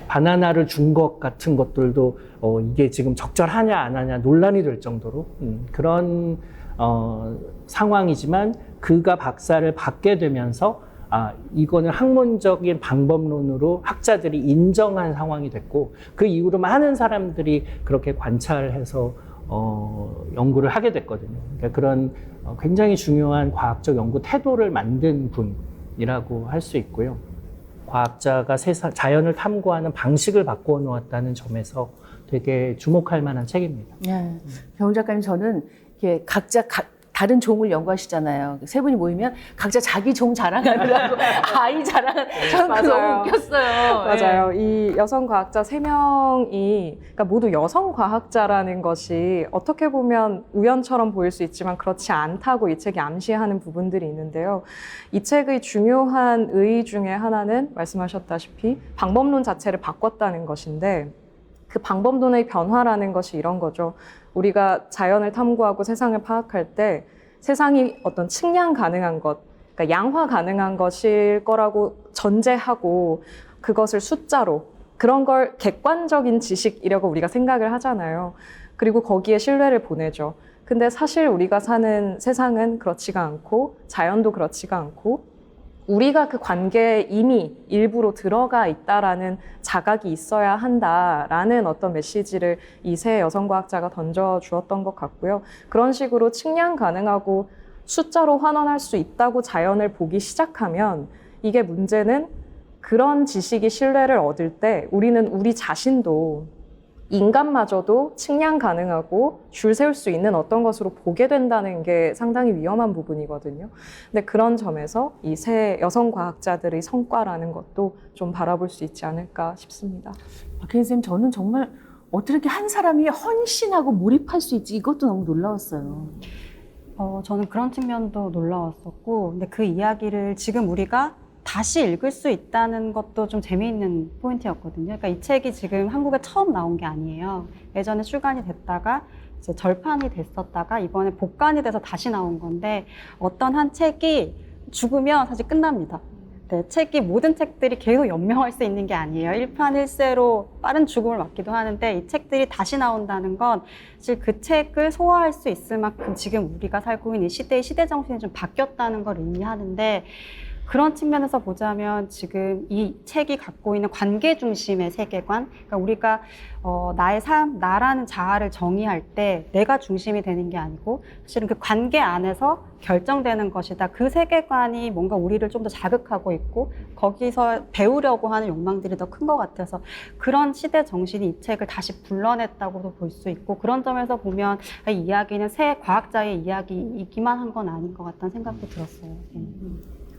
바나나를 준 것 같은 것들도 이게 지금 적절하냐 안 하냐 논란이 될 정도로 그런 상황이지만 그가 박사를 받게 되면서 이거는 학문적인 방법론으로 학자들이 인정한 상황이 됐고 그 이후로 많은 사람들이 그렇게 관찰해서 연구를 하게 됐거든요. 그러니까 그런 굉장히 중요한 과학적 연구 태도를 만든 분이라고 할 수 있고요. 과학자가 자연을 탐구하는 방식을 바꾸어 놓았다는 점에서 되게 주목할 만한 책입니다. 병훈 작가님, 저는 이게 각자 다른 종을 연구하시잖아요. 세 분이 모이면 각자 자기 종 자랑하느라고 아이 자랑. 저는 그거 맞아요. 너무 웃겼어요. 맞아요. 이 여성 과학자 3명이 그러니까 모두 여성 과학자라는 것이 어떻게 보면 우연처럼 보일 수 있지만 그렇지 않다고 이 책이 암시하는 부분들이 있는데요. 이 책의 중요한 의의 중에 하나는 말씀하셨다시피 방법론 자체를 바꿨다는 것인데 그 방법론의 변화라는 것이 이런 거죠. 우리가 자연을 탐구하고 세상을 파악할 때 세상이 어떤 측량 가능한 것, 그러니까 양화 가능한 것일 거라고 전제하고 그것을 숫자로 그런 걸 객관적인 지식이라고 우리가 생각을 하잖아요. 그리고 거기에 신뢰를 보내죠. 근데 사실 우리가 사는 세상은 그렇지가 않고 자연도 그렇지가 않고 우리가 그 관계에 이미 일부로 들어가 있다라는 자각이 있어야 한다라는 어떤 메시지를 이 세 여성과학자가 던져주었던 것 같고요. 그런 식으로 측량 가능하고 숫자로 환원할 수 있다고 자연을 보기 시작하면 이게 문제는 그런 지식이 신뢰를 얻을 때 우리는 우리 자신도 인간마저도 측량 가능하고 줄 세울 수 있는 어떤 것으로 보게 된다는 게 상당히 위험한 부분이거든요. 근데 그런 점에서 이 세 여성 과학자들의 성과라는 것도 좀 바라볼 수 있지 않을까 싶습니다. 박혜인 선생님, 저는 정말 어떻게 이렇게 한 사람이 헌신하고 몰입할 수 있지, 이것도 너무 놀라웠어요. 저는 그런 측면도 놀라웠었고, 근데 그 이야기를 지금 우리가 다시 읽을 수 있다는 것도 좀 재미있는 포인트였거든요. 그러니까 이 책이 지금 한국에 처음 나온 게 아니에요. 예전에 출간이 됐다가 이제 절판이 됐었다가 이번에 복간이 돼서 다시 나온 건데 어떤 한 책이 죽으면 사실 끝납니다. 네, 책이 모든 책들이 계속 연명할 수 있는 게 아니에요. 일판일세로 빠른 죽음을 맞기도 하는데 이 책들이 다시 나온다는 건 사실 그 책을 소화할 수 있을 만큼 지금 우리가 살고 있는 시대의 시대 정신이 좀 바뀌었다는 걸 의미하는데 그런 측면에서 보자면 지금 이 책이 갖고 있는 관계 중심의 세계관, 그러니까 우리가 나의 삶, 나라는 자아를 정의할 때 내가 중심이 되는 게 아니고 사실은 그 관계 안에서 결정되는 것이다. 그 세계관이 뭔가 우리를 좀 더 자극하고 있고 거기서 배우려고 하는 욕망들이 더 큰 것 같아서 그런 시대 정신이 이 책을 다시 불러냈다고도 볼 수 있고 그런 점에서 보면 이 이야기는 새 과학자의 이야기이기만 한 건 아닌 것 같다는 생각도 들었어요.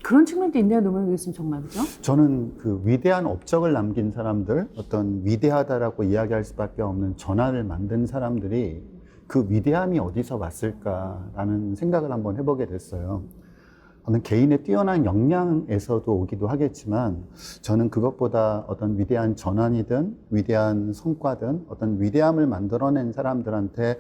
그런 측면도 있네요, 노무현 교수님, 정말, 그죠? 저는 그 위대한 업적을 남긴 사람들, 어떤 위대하다라고 이야기할 수밖에 없는 전환을 만든 사람들이 그 위대함이 어디서 왔을까라는 생각을 한번 해보게 됐어요. 어떤 개인의 뛰어난 역량에서도 오기도 하겠지만 저는 그것보다 어떤 위대한 전환이든 위대한 성과든 어떤 위대함을 만들어낸 사람들한테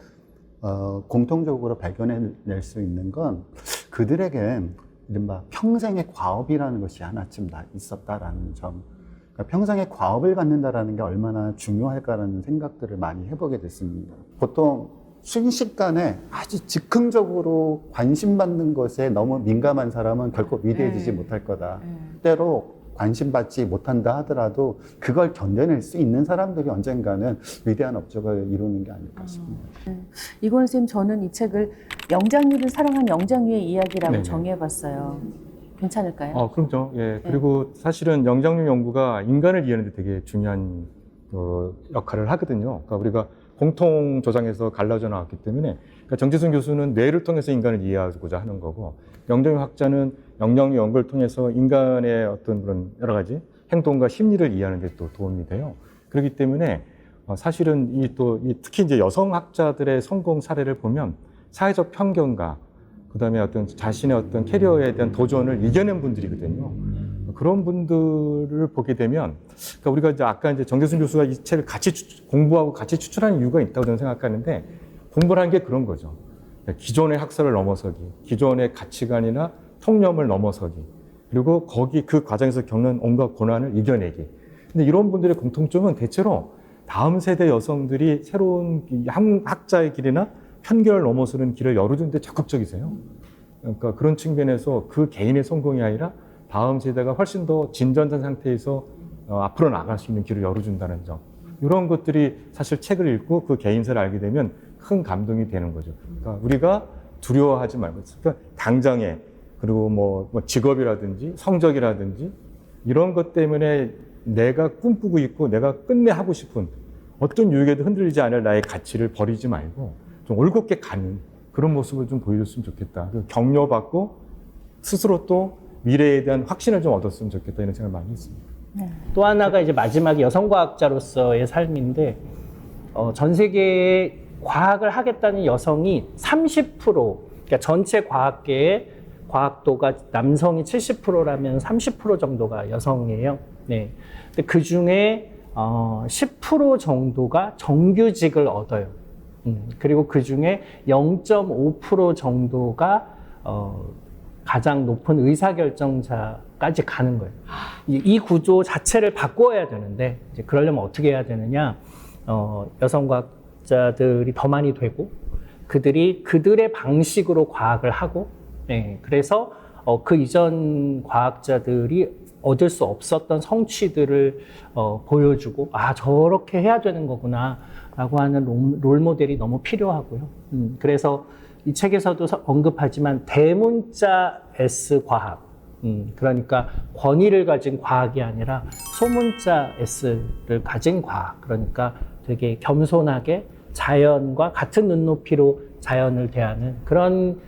공통적으로 발견해낼 수 있는 건 그들에게 이른바 평생의 과업이라는 것이 하나쯤 있었다라는 점. 그러니까 평생의 과업을 갖는다라는 게 얼마나 중요할까라는 생각들을 많이 해보게 됐습니다. 보통 순식간에 아주 즉흥적으로 관심받는 것에 너무 민감한 사람은 결코 위대해지지 못할 거다. 때로 관심받지 못한다 하더라도 그걸 견뎌낼 수 있는 사람들이 언젠가는 위대한 업적을 이루는 게 아닐까 싶습니다. 이건 선생님, 저는 이 책을 영장류를 사랑한 영장류의 이야기라고 네네. 정의해봤어요. 괜찮을까요? 그럼요. 예. 그리고 사실은 영장류 연구가 인간을 이해하는 데 되게 중요한 역할을 하거든요. 그러니까 우리가 공통 조상에서 갈라져 나왔기 때문에 그러니까 정지순 교수는 뇌를 통해서 인간을 이해하고자 하는 거고 영장류 학자는 영장류 연구를 통해서 인간의 어떤 그런 여러 가지 행동과 심리를 이해하는 데 또 도움이 돼요. 그렇기 때문에 사실은 특히 이제 여성 학자들의 성공 사례를 보면 사회적 편견과 그다음에 어떤 자신의 어떤 캐리어에 대한 도전을 이겨낸 분들이거든요. 그런 분들을 보게 되면, 그러니까 우리가 이제 아까 이제 정대순 교수가 이 책을 같이 공부하고 같이 추천하는 이유가 있다고 저는 생각하는데, 공부라는 게 그런 거죠. 기존의 학설을 넘어서기, 기존의 가치관이나 통념을 넘어서기, 그리고 그 과정에서 겪는 온갖 고난을 이겨내기. 근데 이런 분들의 공통점은 대체로 다음 세대 여성들이 새로운 학자의 길이나 편견을 넘어서는 길을 열어주는 데 적극적이세요. 그러니까 그런 측면에서 그 개인의 성공이 아니라 다음 세대가 훨씬 더 진전된 상태에서 앞으로 나갈 수 있는 길을 열어준다는 점. 이런 것들이 사실 책을 읽고 그 개인사를 알게 되면 큰 감동이 되는 거죠. 그러니까 우리가 두려워하지 말고, 그러니까 당장에, 그리고 뭐 직업이라든지 성적이라든지 이런 것 때문에 내가 꿈꾸고 있고 내가 끝내 하고 싶은 어떤 유혹에도 흔들리지 않을 나의 가치를 버리지 말고 좀 올곧게 가는 그런 모습을 좀 보여줬으면 좋겠다. 격려받고 스스로 또 미래에 대한 확신을 좀 얻었으면 좋겠다, 이런 생각을 많이 했습니다. 또 하나가 이제 마지막 여성과학자로서의 삶인데, 전 세계에 과학을 하겠다는 여성이 30%, 그러니까 전체 과학계의 과학도가 남성이 70%라면 30% 정도가 여성이에요. 네. 근데 그 중에 10% 정도가 정규직을 얻어요. 그리고 그 중에 0.5% 정도가 가장 높은 의사결정자까지 가는 거예요. 이 구조 자체를 바꿔야 되는데, 이제 그러려면 어떻게 해야 되느냐? 여성과학자들이 더 많이 되고, 그들의 방식으로 과학을 하고, 네, 그래서 그 이전 과학자들이 얻을 수 없었던 성취들을 보여주고, 아, 저렇게 해야 되는 거구나 라고 하는 롤모델이 너무 필요하고요. 그래서 이 책에서도 언급하지만 대문자 S 과학, 그러니까 권위를 가진 과학이 아니라 소문자 S를 가진 과학, 그러니까 되게 겸손하게 자연과 같은 눈높이로 자연을 대하는 그런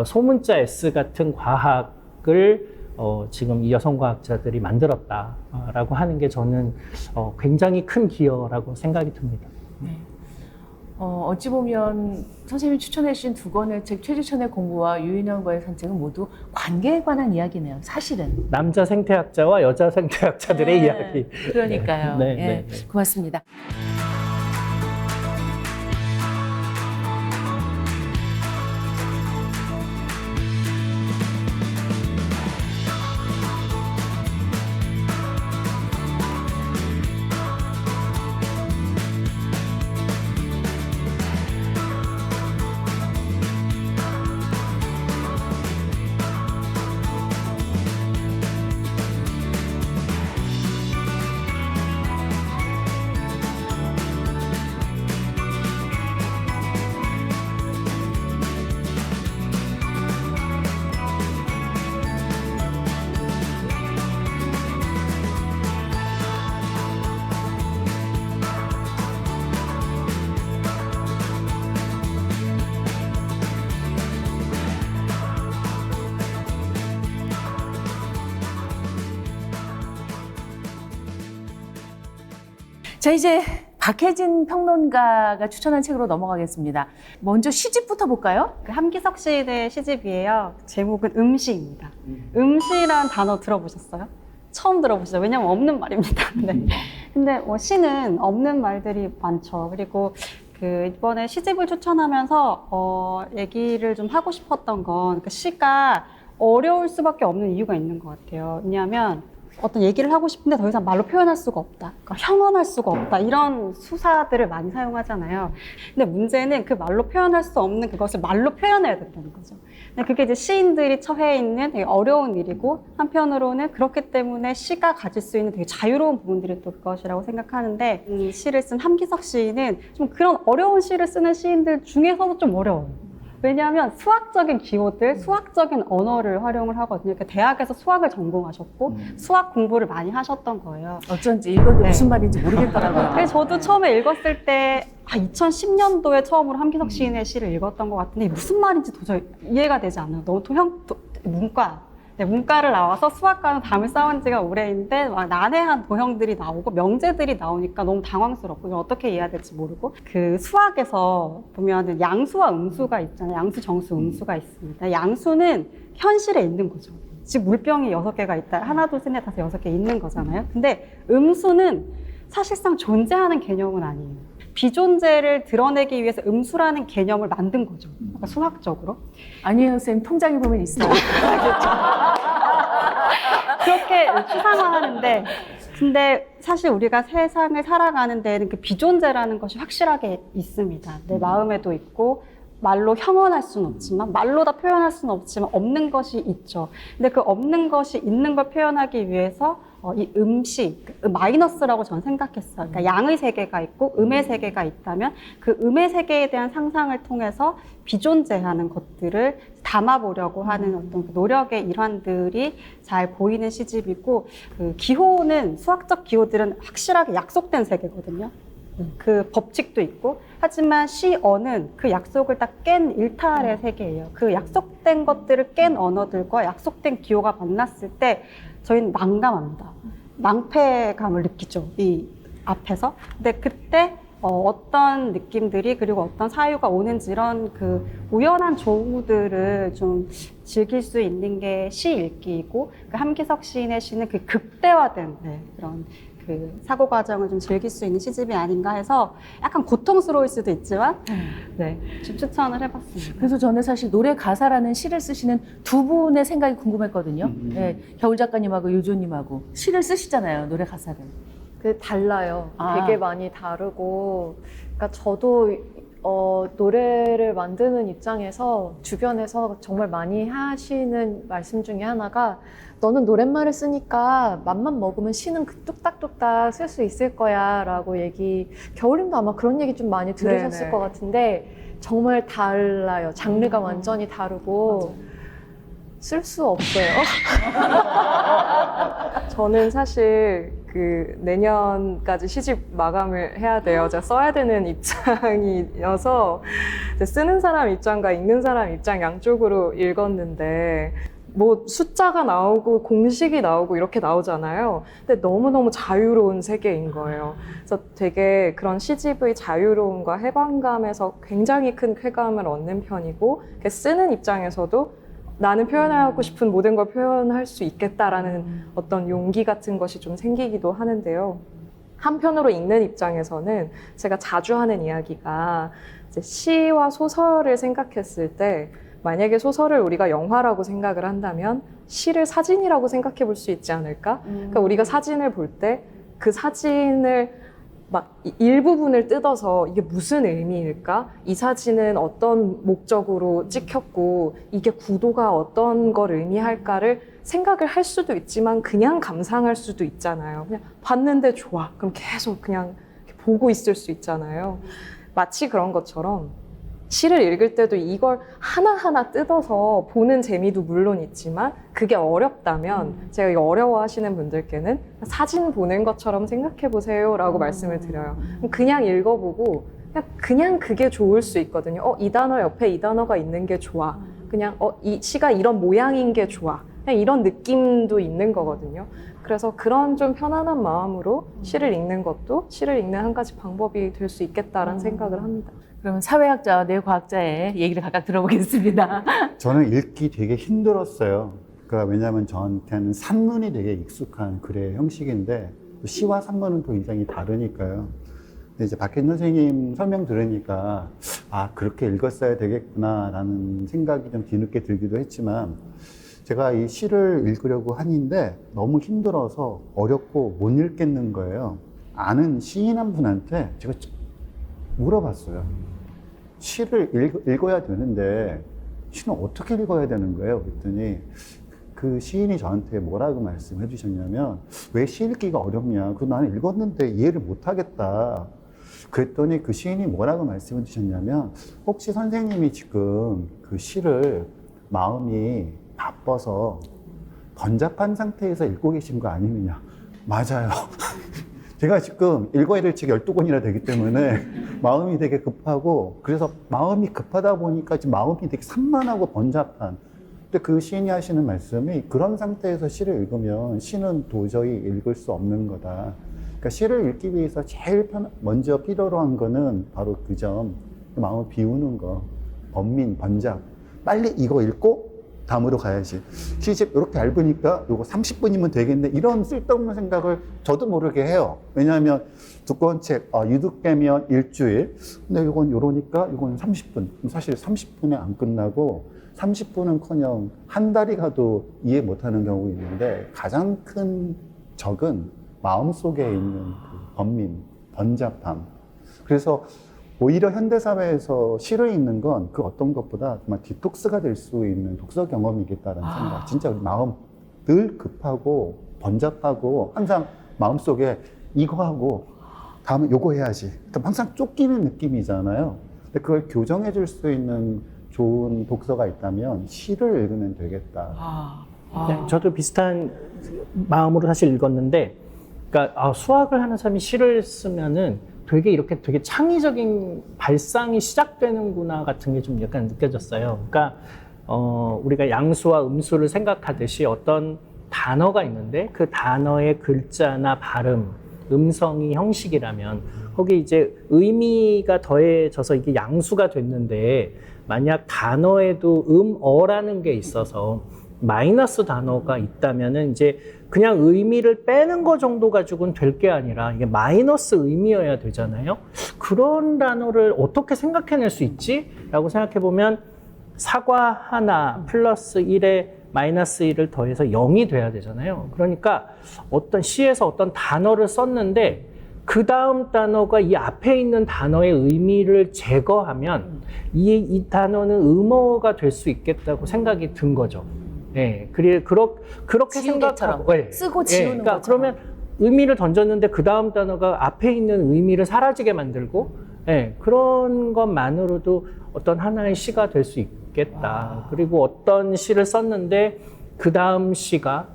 소문자 S 같은 과학을 지금 이 여성과학자들이 만들었다라고 하는 게 저는 굉장히 큰 기여라고 생각이 듭니다. 네. 어찌 보면 선생님이 추천해 주신 두 권의 책, 최주천의 공부와 유인원과의 산책은 모두 관계에 관한 이야기네요, 사실은. 남자 생태학자와 여자 생태학자들의 네, 이야기. 그러니까요. 네, 네, 네, 네. 고맙습니다. 자, 이제 박혜진 평론가가 추천한 책으로 넘어가겠습니다. 먼저 시집부터 볼까요? 그 함기석 시인의 시집이에요. 제목은 음시입니다. 음시라는 단어 들어보셨어요? 처음 들어보시죠? 왜냐면 없는 말입니다. 네. 근데 시는 없는 말들이 많죠. 그리고 이번에 시집을 추천하면서 얘기를 좀 하고 싶었던 건 시가 어려울 수밖에 없는 이유가 있는 것 같아요. 왜냐하면 어떤 얘기를 하고 싶은데 더 이상 말로 표현할 수가 없다. 그러니까 형언할 수가 없다. 이런 수사들을 많이 사용하잖아요. 근데 문제는 그 말로 표현할 수 없는 그것을 말로 표현해야 된다는 거죠. 근데 그게 이제 시인들이 처해 있는 되게 어려운 일이고, 한편으로는 그렇기 때문에 시가 가질 수 있는 되게 자유로운 부분들이 또 그것이라고 생각하는데, 이 시를 쓴 함기석 시인은 좀 그런 어려운 시를 쓰는 시인들 중에서도 좀 어려워요. 왜냐하면 수학적인 기호들, 수학적인 언어를 활용을 하거든요. 그러니까 대학에서 수학을 전공하셨고 수학 공부를 많이 하셨던 거예요. 어쩐지 읽었는데 네. 무슨 말인지 모르겠더라고요. 그래서 저도 처음에 읽었을 때 2010년도에 처음으로 함기석 시인의 시를 읽었던 것 같은데 무슨 말인지 도저히 이해가 되지 않아요. 너무 문과 네, 문과를 나와서 수학과는 담을 쌓은 지가 오래인데 막 난해한 도형들이 나오고 명제들이 나오니까 너무 당황스럽고 이걸 어떻게 이해해야 될지 모르고 그 수학에서 보면은 양수와 음수가 있잖아요. 양수, 정수, 음수가 있습니다. 양수는 현실에 있는 거죠. 즉 물병이 6개가 있다. 하나, 둘, 셋, 넷, 다섯, 6개 있는 거잖아요. 근데 음수는 사실상 존재하는 개념은 아니에요. 비존재를 드러내기 위해서 음수라는 개념을 만든 거죠. 그러니까 수학적으로. 아니에요, 선생님. 통장에 보면 있어요. 그렇게 추상화하는데 근데 사실 우리가 세상을 살아가는 데에는 그 비존재라는 것이 확실하게 있습니다. 내 마음에도 있고 말로 형언할 수는 없지만 말로 다 표현할 수는 없지만 없는 것이 있죠. 근데 그 없는 것이 있는 걸 표현하기 위해서 이 음시, 마이너스라고 저는 생각했어요. 그러니까 양의 세계가 있고 음의 세계가 있다면 그 음의 세계에 대한 상상을 통해서 비존재하는 것들을 담아보려고 하는 어떤 그 노력의 일환들이 잘 보이는 시집이고 그 기호는 수학적 기호들은 확실하게 약속된 세계거든요. 그 법칙도 있고 하지만 시어는 그 약속을 딱 깬 일탈의 세계예요. 그 약속된 것들을 깬 언어들과 약속된 기호가 만났을 때 저희는 난감합니다. 낭패감을 느끼죠. 이 앞에서. 근데 그때 어떤 느낌들이 그리고 어떤 사유가 오는지 이런 그 우연한 조우들을 좀 즐길 수 있는 게 시 읽기이고 그 함기석 시인의 시는 그 극대화된 그런 그 사고 과정을 좀 즐길 수 있는 시집이 아닌가 해서 약간 고통스러울 수도 있지만 네, 좀 추천을 해봤습니다. 그래서 저는 사실 노래 가사라는 시를 쓰시는 두 분의 생각이 궁금했거든요. 네, 겨울 작가님하고 유조님하고 시를 쓰시잖아요, 노래 가사를. 그 달라요. 아. 되게 많이 다르고, 그러니까 저도 노래를 만드는 입장에서 주변에서 정말 많이 하시는 말씀 중에 하나가 너는 노랫말을 쓰니까 맘만 먹으면 시는 그 뚝딱뚝딱 쓸 수 있을 거야 라고 겨울님도 아마 그런 얘기 좀 많이 들으셨을 네네. 것 같은데 정말 달라요. 장르가 완전히 다르고 쓸 수 없어요. 저는 사실 그 내년까지 시집 마감을 해야 돼요. 제가 써야 되는 입장이어서 쓰는 사람 입장과 읽는 사람 입장 양쪽으로 읽었는데 뭐 숫자가 나오고 공식이 나오고 이렇게 나오잖아요. 근데 너무너무 자유로운 세계인 거예요. 그래서 되게 그런 시집의 자유로움과 해방감에서 굉장히 큰 쾌감을 얻는 편이고 쓰는 입장에서도 나는 표현하고 싶은 모든 걸 표현할 수 있겠다라는 어떤 용기 같은 것이 좀 생기기도 하는데요. 한편으로 읽는 입장에서는 제가 자주 하는 이야기가 이제 시와 소설을 생각했을 때 만약에 소설을 우리가 영화라고 생각을 한다면 시를 사진이라고 생각해 볼 수 있지 않을까? 그러니까 우리가 사진을 볼 때 그 사진을 막 일부분을 뜯어서 이게 무슨 의미일까? 이 사진은 어떤 목적으로 찍혔고 이게 구도가 어떤 걸 의미할까를 생각을 할 수도 있지만 그냥 감상할 수도 있잖아요. 그냥 봤는데 좋아. 그럼 계속 그냥 이렇게 보고 있을 수 있잖아요. 마치 그런 것처럼 시를 읽을 때도 이걸 하나하나 뜯어서 보는 재미도 물론 있지만 그게 어렵다면 제가 이거 어려워하시는 분들께는 사진 보는 것처럼 생각해 보세요 라고 말씀을 드려요. 그냥 읽어보고 그냥 그게 좋을 수 있거든요. 이 단어 옆에 이 단어가 있는 게 좋아. 그냥 이 시가 이런 모양인 게 좋아. 그냥 이런 느낌도 있는 거거든요. 그래서 그런 좀 편안한 마음으로 시를 읽는 것도 시를 읽는 한 가지 방법이 될 수 있겠다라는 생각을 합니다. 그러면 사회학자와 뇌과학자의 얘기를 각각 들어보겠습니다. 저는 읽기 되게 힘들었어요. 그러니까 왜냐하면 저한테는 산문이 되게 익숙한 글의 형식인데 시와 산문은 또 굉장히 다르니까요. 근데 이제 박혜진 선생님 설명 들으니까 아 그렇게 읽었어야 되겠구나라는 생각이 좀 뒤늦게 들기도 했지만 제가 이 시를 읽으려고 하는데 너무 힘들어서 어렵고 못 읽겠는 거예요. 아는 시인 한 분한테 제가 물어봤어요. 시를 읽어야 되는데 시는 어떻게 읽어야 되는 거예요? 그랬더니 그 시인이 저한테 뭐라고 말씀해 주셨냐면 왜 시 읽기가 어렵냐? 그 나는 읽었는데 이해를 못 하겠다. 그랬더니 그 시인이 뭐라고 말씀해 주셨냐면 혹시 선생님이 지금 그 시를 마음이 바빠서 번잡한 상태에서 읽고 계신 거 아니느냐? 맞아요. 제가 지금 읽어야 될 책이 12권이나 되기 때문에 마음이 되게 급하고 그래서 마음이 급하다 보니까 지금 마음이 되게 산만하고 번잡한 근데 그 시인이 하시는 말씀이 그런 상태에서 시를 읽으면 시는 도저히 읽을 수 없는 거다. 그러니까 시를 읽기 위해서 제일 먼저 필요로 한 거는 바로 그 점, 마음을 비우는 거, 번민, 번작. 빨리 이거 읽고 다음으로 가야지. 시집 이렇게 얇으니까 이거 30분이면 되겠네. 이런 쓸데없는 생각을 저도 모르게 해요. 왜냐하면 두꺼운 책, 유독 빼면 일주일. 근데 이건 요러니까 이건 30분. 사실 30분에 안 끝나고 30분은커녕 한 달이 가도 이해 못하는 경우가 있는데 가장 큰 적은 마음속에 있는 그 번민, 번잡함. 그래서 오히려 현대사회에서 시를 읽는 건 그 어떤 것보다 정말 디톡스가 될 수 있는 독서 경험이겠다는 생각. 진짜 우리 마음 늘 급하고 번잡하고 항상 마음속에 이거 하고 다음에 요거 해야지. 항상 쫓기는 느낌이잖아요. 근데 그걸 교정해 줄 수 있는 좋은 독서가 있다면 시를 읽으면 되겠다. 네, 저도 비슷한 마음으로 사실 읽었는데, 그러니까 수학을 하는 사람이 시를 쓰면은 되게 이렇게 되게 창의적인 발상이 시작되는구나 같은 게 좀 약간 느껴졌어요. 그러니까 우리가 양수와 음수를 생각하듯이 어떤 단어가 있는데 그 단어의 글자나 발음, 음성이 형식이라면 거기에 이제 의미가 더해져서 이게 양수가 됐는데 만약 단어에도 어라는 게 있어서 마이너스 단어가 있다면은 이제 그냥 의미를 빼는 거 정도 가지고는 될 게 아니라 이게 마이너스 의미여야 되잖아요. 그런 단어를 어떻게 생각해낼 수 있지? 라고 생각해 보면 사과 하나 플러스 1에 마이너스 1을 더해서 0이 돼야 되잖아요. 그러니까 어떤 시에서 어떤 단어를 썼는데 그 다음 단어가 이 앞에 있는 단어의 의미를 제거하면 이 단어는 음어가 될 수 있겠다고 생각이 든 거죠. 네, 그렇게 생각하고 쓰고 지우는 그러니까 것처럼. 그러면 의미를 던졌는데 그 다음 단어가 앞에 있는 의미를 사라지게 만들고, 그런 것만으로도 어떤 하나의 시가 될 수 있겠다. 그리고 어떤 시를 썼는데 그 다음 시가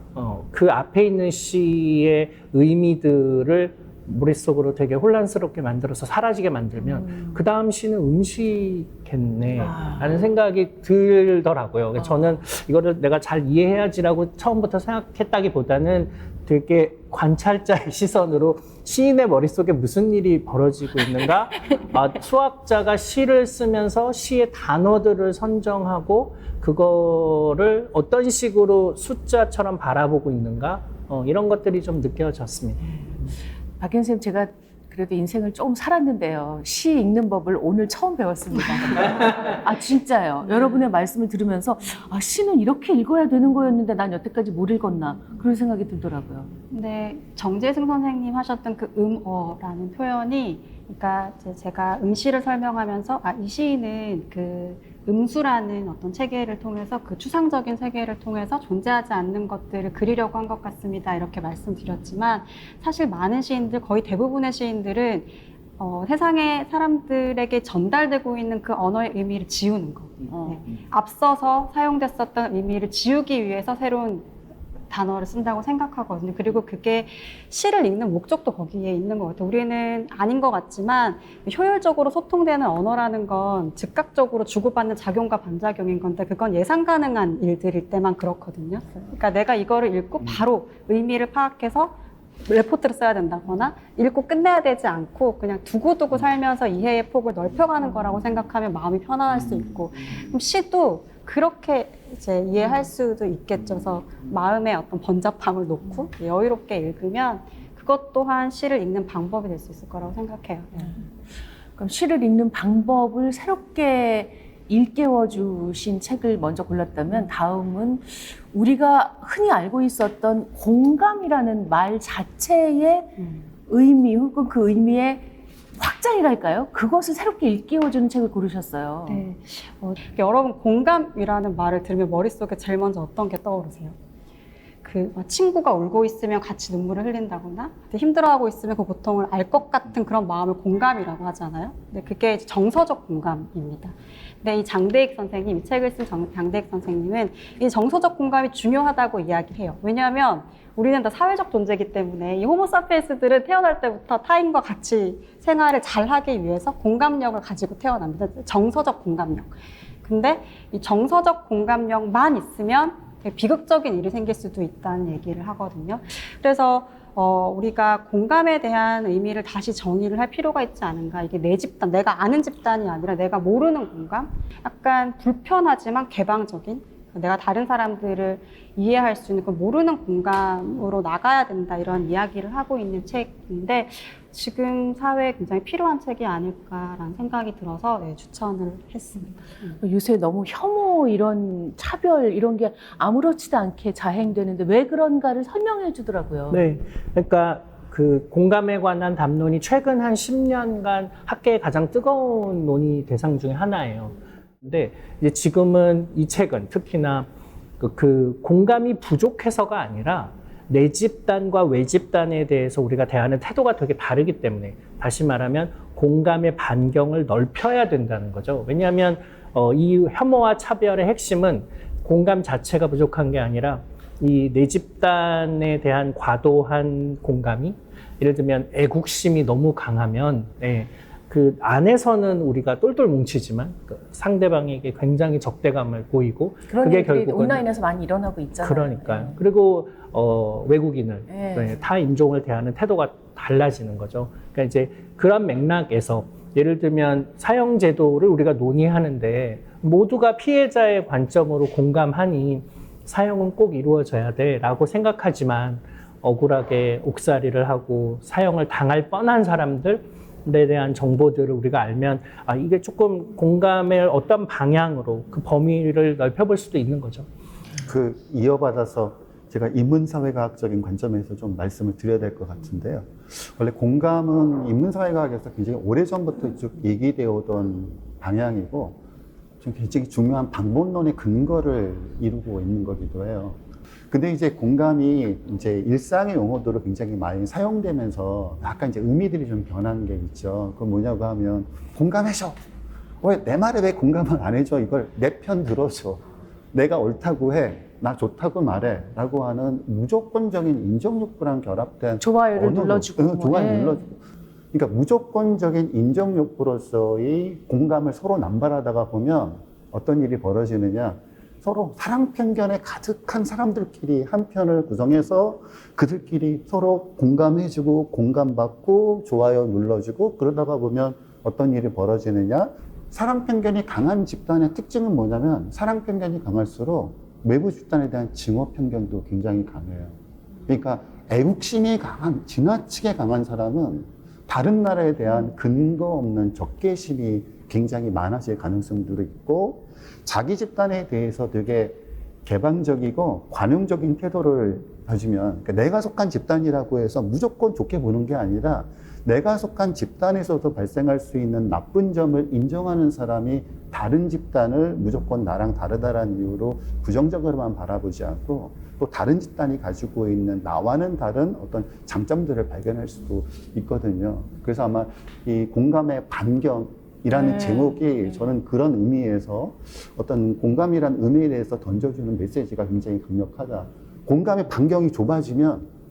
그 앞에 있는 시의 의미들을 머릿속으로 되게 혼란스럽게 만들어서 사라지게 만들면 그 다음 시는 음시겠네 라는 생각이 들더라고요. 그래서 저는 이거를 내가 잘 이해해야지라고 처음부터 생각했다기보다는 되게 관찰자의 시선으로 시인의 머릿속에 무슨 일이 벌어지고 있는가, 수학자가 시를 쓰면서 시의 단어들을 선정하고 그거를 어떤 식으로 숫자처럼 바라보고 있는가, 이런 것들이 좀 느껴졌습니다. 박현 선생님, 제가 그래도 인생을 조금 살았는데요. 시 읽는 법을 오늘 처음 배웠습니다. 진짜요. 여러분의 말씀을 들으면서 시는 이렇게 읽어야 되는 거였는데 난 여태까지 못 읽었나 그런 생각이 들더라고요. 근데 정재승 선생님 하셨던 그 음어라는 표현이, 그러니까 제가 음시를 설명하면서 이 시인은 그 음수라는 어떤 체계를 통해서 그 추상적인 세계를 통해서 존재하지 않는 것들을 그리려고 한 것 같습니다. 이렇게 말씀드렸지만 사실 많은 시인들, 거의 대부분의 시인들은 세상의 사람들에게 전달되고 있는 그 언어의 의미를 지우는 거. 앞서서 사용됐었던 의미를 지우기 위해서 새로운 단어를 쓴다고 생각하거든요. 그리고 그게 시를 읽는 목적도 거기에 있는 것 같아요. 우리는 아닌 것 같지만 효율적으로 소통되는 언어라는 건 즉각적으로 주고받는 작용과 반작용인 건데 그건 예상 가능한 일들일 때만 그렇거든요. 그러니까 내가 이거를 읽고 바로 의미를 파악해서 레포트를 써야 된다거나 읽고 끝내야 되지 않고 그냥 두고두고 살면서 이해의 폭을 넓혀가는 거라고 생각하면 마음이 편안할 수 있고, 그럼 시도 그렇게 이제 이해할 수도 있겠죠. 그래서 마음의 어떤 번잡함을 놓고 여유롭게 읽으면 그것 또한 시를 읽는 방법이 될 수 있을 거라고 생각해요. 그럼 시를 읽는 방법을 새롭게 일깨워 주신 책을 먼저 골랐다면 다음은 우리가 흔히 알고 있었던 공감이라는 말 자체의 의미 혹은 그 의미의 확장이랄까요? 그것을 새롭게 일깨워주는 책을 고르셨어요. 네. 여러분, 공감이라는 말을 들으면 머릿속에 제일 먼저 어떤 게 떠오르세요? 친구가 울고 있으면 같이 눈물을 흘린다거나 힘들어하고 있으면 그 고통을 알 것 같은 그런 마음을 공감이라고 하잖아요. 근데 그게 정서적 공감입니다. 근데 이 장대익 선생님, 이 책을 쓴 장대익 선생님은 이 정서적 공감이 중요하다고 이야기해요. 왜냐하면 우리는 다 사회적 존재이기 때문에 이 호모사피엔스들은 태어날 때부터 타인과 같이 생활을 잘 하기 위해서 공감력을 가지고 태어납니다. 정서적 공감력. 근데 이 정서적 공감력만 있으면 되게 비극적인 일이 생길 수도 있다는 얘기를 하거든요. 그래서 우리가 공감에 대한 의미를 다시 정의를 할 필요가 있지 않은가. 이게 내 집단, 내가 아는 집단이 아니라 내가 모르는 공감? 약간 불편하지만 개방적인, 내가 다른 사람들을 이해할 수 있는 그 모르는 공감으로 나가야 된다, 이런 이야기를 하고 있는 책인데 지금 사회에 굉장히 필요한 책이 아닐까라는 생각이 들어서 네, 추천을 했습니다. 요새 너무 혐오, 이런 차별, 이런 게 아무렇지도 않게 자행되는데 왜 그런가를 설명해 주더라고요. 네, 그러니까 그 공감에 관한 담론이 최근 한 10년간 학계의 가장 뜨거운 논의 대상 중에 하나예요. 근데 이제 지금은 이 책은 특히나 그 공감이 부족해서가 아니라 내 집단과 외 집단에 대해서 우리가 대하는 태도가 되게 다르기 때문에, 다시 말하면 공감의 반경을 넓혀야 된다는 거죠. 왜냐하면 이 혐오와 차별의 핵심은 공감 자체가 부족한 게 아니라 이 내 집단에 대한 과도한 공감이, 예를 들면 애국심이 너무 강하면 그 안에서는 우리가 똘똘 뭉치지만 상대방에게 굉장히 적대감을 보이고, 그런 그게 일들이 결국은 온라인에서 많이 일어나고 있잖아요. 그러니까요. 네. 그리고 외국인을 네. 타 인종을 대하는 태도가 달라지는 거죠. 그러니까 이제 그런 맥락에서 예를 들면 사형 제도를 우리가 논의하는데 모두가 피해자의 관점으로 공감하니 사형은 꼭 이루어져야 돼라고 생각하지만, 억울하게 옥살이를 하고 사형을 당할 뻔한 사람들에 대한 정보들을 우리가 알면 이게 조금 공감의 어떤 방향으로 그 범위를 넓혀볼 수도 있는 거죠. 그 이어받아서 제가 인문사회과학적인 관점에서 좀 말씀을 드려야 될 것 같은데요. 원래 공감은 인문사회과학에서 굉장히 오래전부터 쭉 얘기되어 오던 방향이고 좀 굉장히 중요한 방법론의 근거를 이루고 있는 거기도 해요. 근데 이제 공감이 이제 일상의 용어도로 굉장히 많이 사용되면서 약간 이제 의미들이 좀 변한 게 있죠. 그건 뭐냐고 하면 공감해줘. 왜 내 말에 왜 공감을 안 해줘? 이걸 내 편 들어줘. 내가 옳다고 해. 나 좋다고 말해. 라고 하는 무조건적인 인정욕구랑 결합된 좋아요를 언어로, 눌러주고. 좋아요 네. 눌러주고. 그러니까 무조건적인 인정욕구로서의 공감을 서로 남발하다가 보면 어떤 일이 벌어지느냐. 서로 사랑 편견에 가득한 사람들끼리 한 편을 구성해서 그들끼리 서로 공감해주고 공감받고 좋아요 눌러주고, 그러다가 보면 어떤 일이 벌어지느냐. 사랑 편견이 강한 집단의 특징은 뭐냐면 사랑 편견이 강할수록 외부 집단에 대한 증오 편견도 굉장히 강해요. 그러니까 애국심이 강한, 지나치게 강한 사람은 다른 나라에 대한 근거 없는 적개심이 굉장히 많아질 가능성들이 있고, 자기 집단에 대해서 되게 개방적이고 관용적인 태도를 가지면, 그러니까 내가 속한 집단이라고 해서 무조건 좋게 보는 게 아니라 내가 속한 집단에서도 발생할 수 있는 나쁜 점을 인정하는 사람이 다른 집단을 무조건 나랑 다르다라는 이유로 부정적으로만 바라보지 않고, 또 다른 집단이 가지고 있는 나와는 다른 어떤 장점들을 발견할 수도 있거든요. 그래서 아마 이 공감의 반경이라는 제목이 저는 그런 의미에서 어떤 공감이란 의미에 대해서 던져주는 메시지가 굉장히 강력하다. 공감의 반경이 좁아지면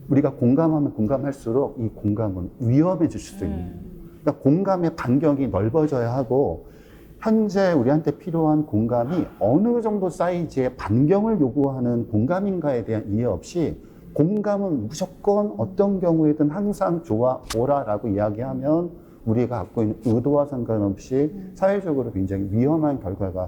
우리가 공감하면 공감할수록 이 공감은 위험해질 수도 있는 거예요. 그러니까 공감의 반경이 넓어져야 하고, 현재 우리한테 필요한 공감이 어느 정도 사이즈의 반경을 요구하는 공감인가에 대한 이해 없이 공감은 무조건 어떤 경우에든 항상 좋아, 오라라고 이야기하면 우리가 갖고 있는 의도와 상관없이 사회적으로 굉장히 위험한 결과가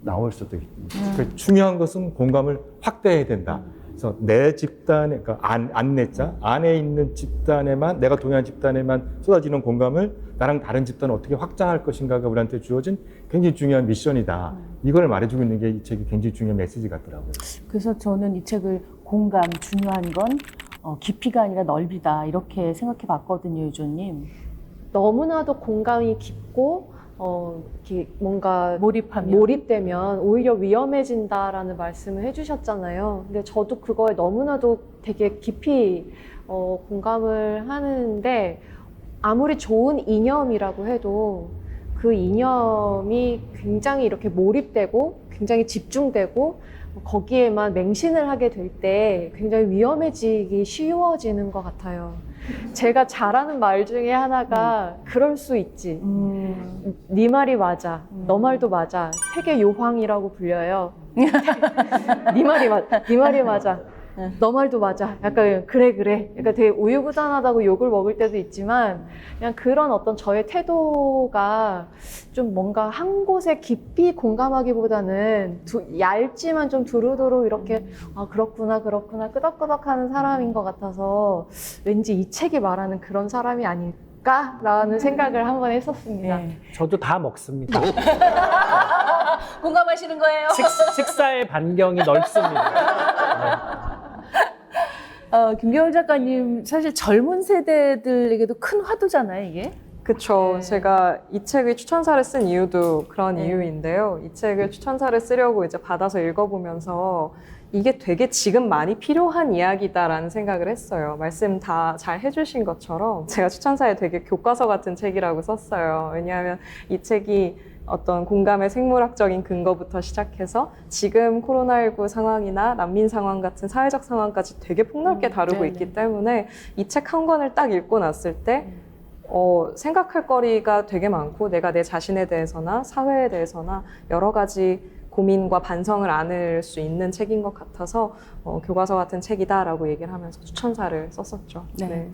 나올 수도 있습니다. 중요한 것은 공감을 확대해야 된다. 그래서 내 집단에, 그러니까 안내자, 안에 있는 집단에만, 내가 동의한 집단에만 쏟아지는 공감을 나랑 다른 집단을 어떻게 확장할 것인가가 우리한테 주어진 굉장히 중요한 미션이다. 이걸 말해주고 있는 게 이 책이 굉장히 중요한 메시지 같더라고요. 그래서 저는 이 책을 공감, 중요한 건 깊이가 아니라 넓이다, 이렇게 생각해 봤거든요, 유조님. 너무나도 공감이 깊고 이렇게 뭔가 몰입하면. 몰입되면 오히려 위험해진다라는 말씀을 해주셨잖아요. 근데 저도 그거에 너무나도 되게 깊이 공감을 하는데, 아무리 좋은 이념이라고 해도 그 이념이 굉장히 이렇게 몰입되고 굉장히 집중되고 거기에만 맹신을 하게 될 때 굉장히 위험해지기 쉬워지는 것 같아요. 제가 잘하는 말 중에 하나가 그럴 수 있지. 네 말이 맞아. 너 말도 맞아. 태계 요황이라고 불려요. 네 말이 맞아. 너 말도 맞아. 약간 그래. 그러니까 되게 우유부단하다고 욕을 먹을 때도 있지만 그냥 그런 어떤 저의 태도가 좀 뭔가 한 곳에 깊이 공감하기보다는 얇지만 좀 두루두루 이렇게 아 그렇구나 끄덕끄덕하는 사람인 것 같아서 왠지 이 책이 말하는 그런 사람이 아닐까라는 생각을 한번 했었습니다. 네. 저도 다 먹습니다. 공감하시는 거예요? 식사의 반경이 넓습니다. 김경일 작가님 사실 젊은 세대들에게도 큰 화두잖아요, 이게. 그쵸. 네. 제가 이 책의 추천사를 쓴 이유도 그런 네. 이유인데요. 이 책을 추천사를 쓰려고 이제 받아서 읽어보면서 이게 되게 지금 많이 필요한 이야기다라는 생각을 했어요. 말씀 다 잘 해주신 것처럼 제가 추천사에 되게 교과서 같은 책이라고 썼어요. 왜냐하면 이 책이 어떤 공감의 생물학적인 근거부터 시작해서 지금 코로나19 상황이나 난민 상황 같은 사회적 상황까지 되게 폭넓게 다루고 네네. 있기 때문에 이 책 한 권을 딱 읽고 났을 때 생각할 거리가 되게 많고 내가 내 자신에 대해서나 사회에 대해서나 여러 가지 고민과 반성을 안을 수 있는 책인 것 같아서 교과서 같은 책이다라고 얘기를 하면서 추천사를 썼었죠. 네.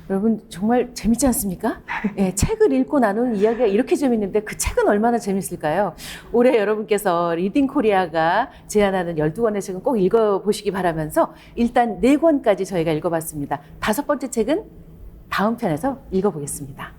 여러분 정말 재밌지 않습니까? 예, 책을 읽고 나눈 이야기가 이렇게 재밌는데 그 책은 얼마나 재밌을까요? 올해 여러분께서 리딩 코리아가 제안하는 12권의 책은 꼭 읽어보시기 바라면서 일단 4권까지 저희가 읽어봤습니다. 5번째 책은 다음 편에서 읽어보겠습니다.